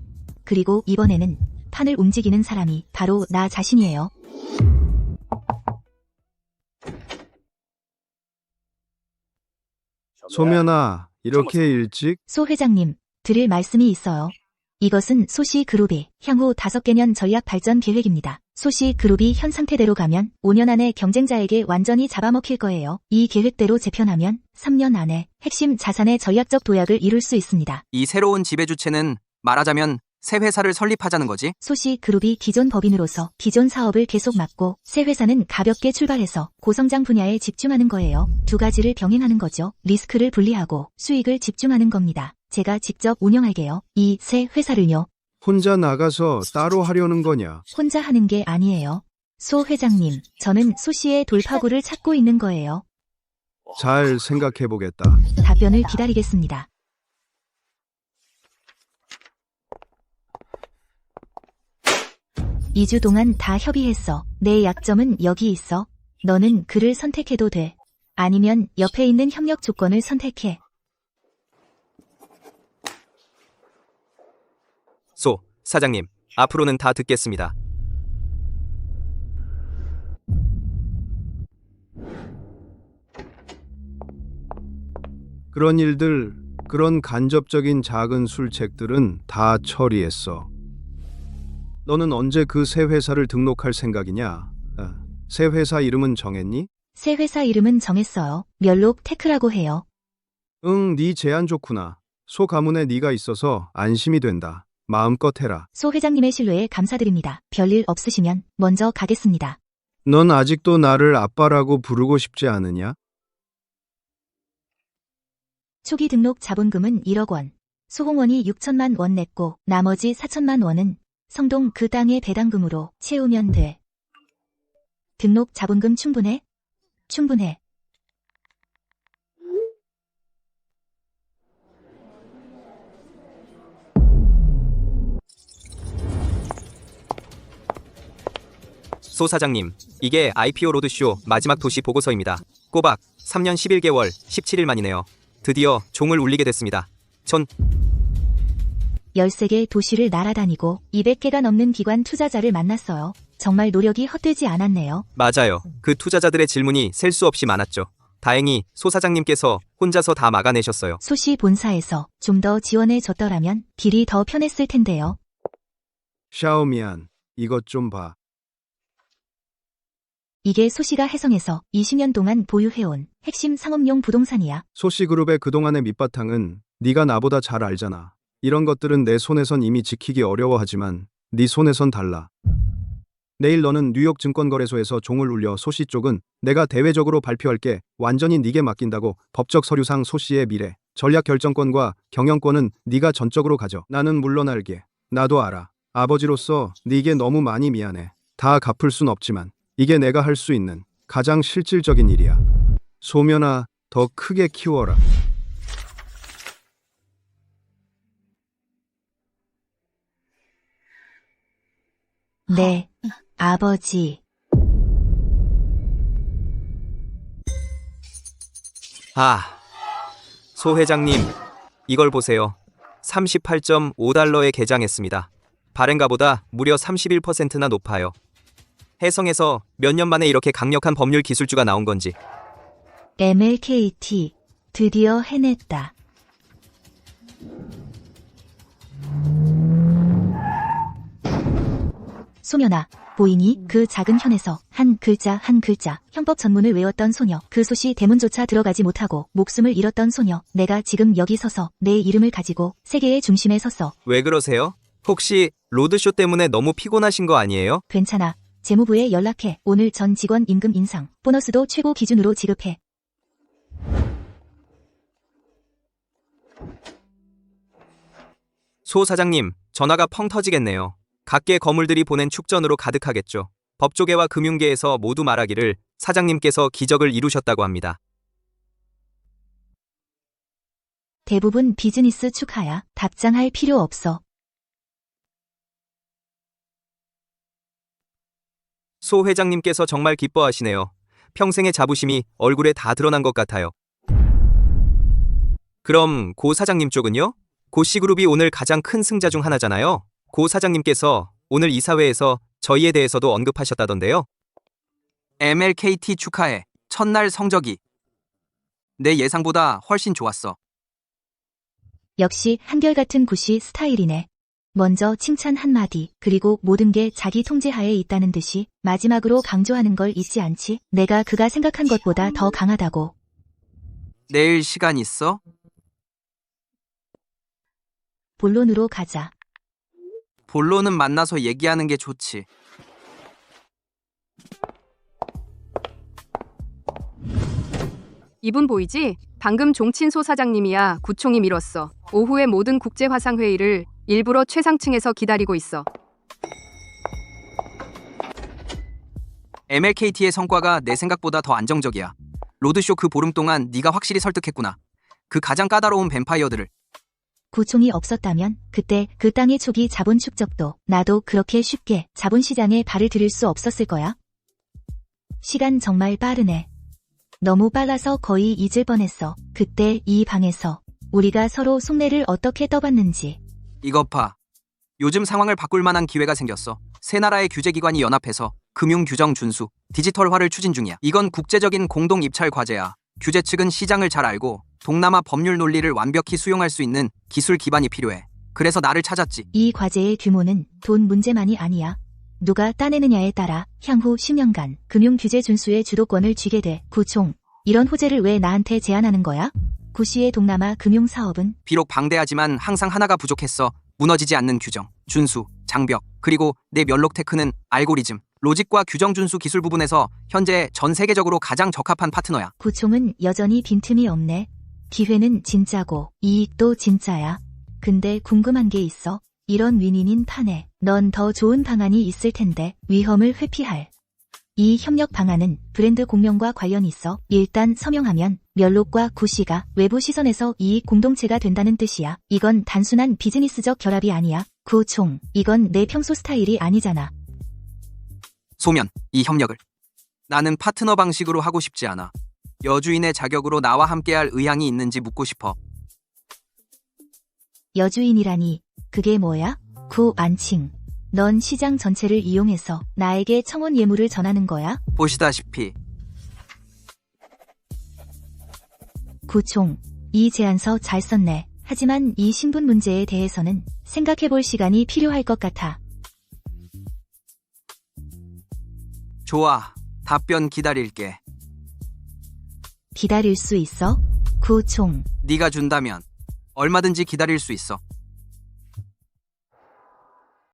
그리고 이번에는 판을 움직이는 사람이 바로 나 자신이에요. 소면아, 이렇게 일찍? 소 회장님, 드릴 말씀이 있어요. 이것은 소씨 그룹이 향후 5개년 전략 발전 계획입니다. 소씨 그룹이 현 상태대로 가면 5년 안에 경쟁자에게 완전히 잡아먹힐 거예요. 이 계획대로 재편하면 3년 안에 핵심 자산의 전략적 도약을 이룰 수 있습니다. 이 새로운 지배주체는 말하자면 새 회사를 설립하자는 거지? 소씨 그룹이 기존 법인으로서 기존 사업을 계속 맡고 새 회사는 가볍게 출발해서 고성장 분야에 집중하는 거예요. 2가지를 병행하는 거죠. 리스크를 분리하고 수익을 집중하는 겁니다. 제가 직접 운영할게요. 이 새 회사를요. 혼자 나가서 따로 하려는 거냐? 혼자 하는 게 아니에요. 소 회장님, 저는 소씨의 돌파구를 찾고 있는 거예요. 잘 생각해보겠다. 답변을 기다리겠습니다. 이 주 동안 다 협의했어. 내 약점은 여기 있어. 너는 그를 선택해도 돼. 아니면 옆에 있는 협력 조건을 선택해. 소 사장님, 앞으로는 다 듣겠습니다. 그런 일들, 그런 간접적인 작은 술책들은 다 처리했어. 너는 언제 그 새 회사를 등록할 생각이냐? 새 회사 이름은 정했니? 새 회사 이름은 정했어요. 멸록 테크라고 해요. 응, 네 제안 좋구나. 소 가문에 네가 있어서 안심이 된다. 마음껏 해라. 소 회장님의 신뢰에 감사드립니다. 별일 없으시면 먼저 가겠습니다. 넌 아직도 나를 아빠라고 부르고 싶지 않으냐? 초기 등록 자본금은 1억 원. 소홍원이 6천만 원 냈고 나머지 4천만 원은 성동 그 땅의 배당금으로 채우면 돼. 등록 자본금 충분해? 충분해. 소 사장님, 이게 IPO 로드쇼 마지막 도시 보고서입니다. 꼬박 3년 11개월 17일 만이네요. 드디어 종을 울리게 됐습니다. 전 13개 도시를 날아다니고 200개가 넘는 기관 투자자를 만났어요. 정말 노력이 헛되지 않았네요. 맞아요. 그 투자자들의 질문이 셀 수 없이 많았죠. 다행히 소 사장님께서 혼자서 다 막아내셨어요. 소시 본사에서 좀 더 지원해 줬더라면 길이 더 편했을 텐데요. 샤오미안, 이것 좀 봐. 이게 소시가 해성에서 20년 동안 보유해온 핵심 상업용 부동산이야. 소씨그룹의 그동안의 밑바탕은 네가 나보다 잘 알잖아. 이런 것들은 내 손에선 이미 지키기 어려워하지만 네 손에선 달라. 내일 너는 뉴욕 증권거래소에서 종을 울려 소씨 쪽은 내가 대외적으로 발표할게. 완전히 네게 맡긴다고. 법적 서류상 소씨의 미래, 전략 결정권과 경영권은 네가 전적으로 가져. 나는 물러날게. 나도 알아. 아버지로서 네게 너무 많이 미안해. 다 갚을 순 없지만 이게 내가 할 수 있는 가장 실질적인 일이야. 소면아, 더 크게 키워라. 네, 아버지. 소 회장님, 이걸 보세요. 38.5달러에 개장했습니다. 발행가보다 무려 31%나 높아요. 해성에서 몇 년 만에 이렇게 강력한 법률 기술주가 나온 건지. MLKT, 드디어 해냈다. 소면아, 보이니? 그 작은 현에서 한 글자 한 글자 형법 전문을 외웠던 소녀. 그 소시 대문조차 들어가지 못하고 목숨을 잃었던 소녀. 내가 지금 여기 서서 내 이름을 가지고 세계의 중심에 섰어. 왜 그러세요? 혹시 로드쇼 때문에 너무 피곤하신 거 아니에요? 괜찮아. 재무부에 연락해. 오늘 전 직원 임금 인상, 보너스도 최고 기준으로 지급해. 소 사장님, 전화가 펑 터지겠네요. 각계 거물들이 보낸 축전으로 가득하겠죠. 법조계와 금융계에서 모두 말하기를 사장님께서 기적을 이루셨다고 합니다. 대부분 비즈니스 축하야. 답장할 필요 없어. 소 회장님께서 정말 기뻐하시네요. 평생의 자부심이 얼굴에 다 드러난 것 같아요. 그럼 고 사장님 쪽은요? 고씨그룹이 오늘 가장 큰 승자 중 하나잖아요. 고 사장님께서 오늘 이사회에서 저희에 대해서도 언급하셨다던데요. MLKT 축하해. 첫날 성적이 내 예상보다 훨씬 좋았어. 역시 한결같은 굿이 스타일이네. 먼저 칭찬 한마디, 그리고 모든 게 자기 통제하에 있다는 듯이 마지막으로 강조하는 걸 잊지 않지? 내가 그가 생각한 것보다 더 강하다고. 내일 시간 있어? 본론으로 가자. 본론은 만나서 얘기하는 게 좋지. 이분 보이지? 방금 종친소 사장님이야. 구총이 밀었어. 오후에 모든 국제화상회의를 일부러 최상층에서 기다리고 있어. MLKT의 성과가 내 생각보다 더 안정적이야. 로드쇼 그 보름 동안 네가 확실히 설득했구나. 그 가장 까다로운 뱀파이어들을. 구총이 없었다면 그때 그 땅의 초기 자본 축적도 나도 그렇게 쉽게 자본시장에 발을 들일 수 없었을 거야. 시간 정말 빠르네. 너무 빨라서 거의 잊을 뻔했어. 그때 이 방에서 우리가 서로 속내를 어떻게 떠봤는지. 이것 봐. 요즘 상황을 바꿀 만한 기회가 생겼어. 세 나라의 규제기관이 연합해서 금융규정 준수, 디지털화를 추진 중이야. 이건 국제적인 공동 입찰 과제야. 규제 측은 시장을 잘 알고 동남아 법률 논리를 완벽히 수용할 수 있는 기술 기반이 필요해. 그래서 나를 찾았지. 이 과제의 규모는 돈 문제만이 아니야. 누가 따내느냐에 따라 향후 10년간 금융규제 준수의 주도권을 쥐게 돼. 구총, 이런 호재를 왜 나한테 제안하는 거야? 구씨의 동남아 금융사업은 비록 방대하지만 항상 하나가 부족했어. 무너지지 않는 규정, 준수, 장벽, 그리고 내 면록 테크는 알고리즘, 로직과 규정 준수 기술 부분에서 현재 전 세계적으로 가장 적합한 파트너야. 구총은 여전히 빈틈이 없네. 기회는 진짜고 이익도 진짜야. 근데 궁금한 게 있어. 이런 윈윈인 판에 넌 더 좋은 방안이 있을 텐데 위험을 회피할. 이 협력 방안은 브랜드 공명과 관련이 있어. 일단 서명하면 멸록과 구씨가 외부 시선에서 이익 공동체가 된다는 뜻이야. 이건 단순한 비즈니스적 결합이 아니야. 구총, 이건 내 평소 스타일이 아니잖아. 소면, 이 협력을 나는 파트너 방식으로 하고 싶지 않아. 여주인의 자격으로 나와 함께할 의향이 있는지 묻고 싶어. 여주인이라니, 그게 뭐야? 구안칭. 넌 시장 전체를 이용해서 나에게 청혼 예물을 전하는 거야? 보시다시피 구총, 이 제안서 잘 썼네. 하지만 이 신분 문제에 대해서는 생각해볼 시간이 필요할 것 같아. 좋아. 답변 기다릴게. 기다릴 수 있어? 구총. 네가 준다면 얼마든지 기다릴 수 있어.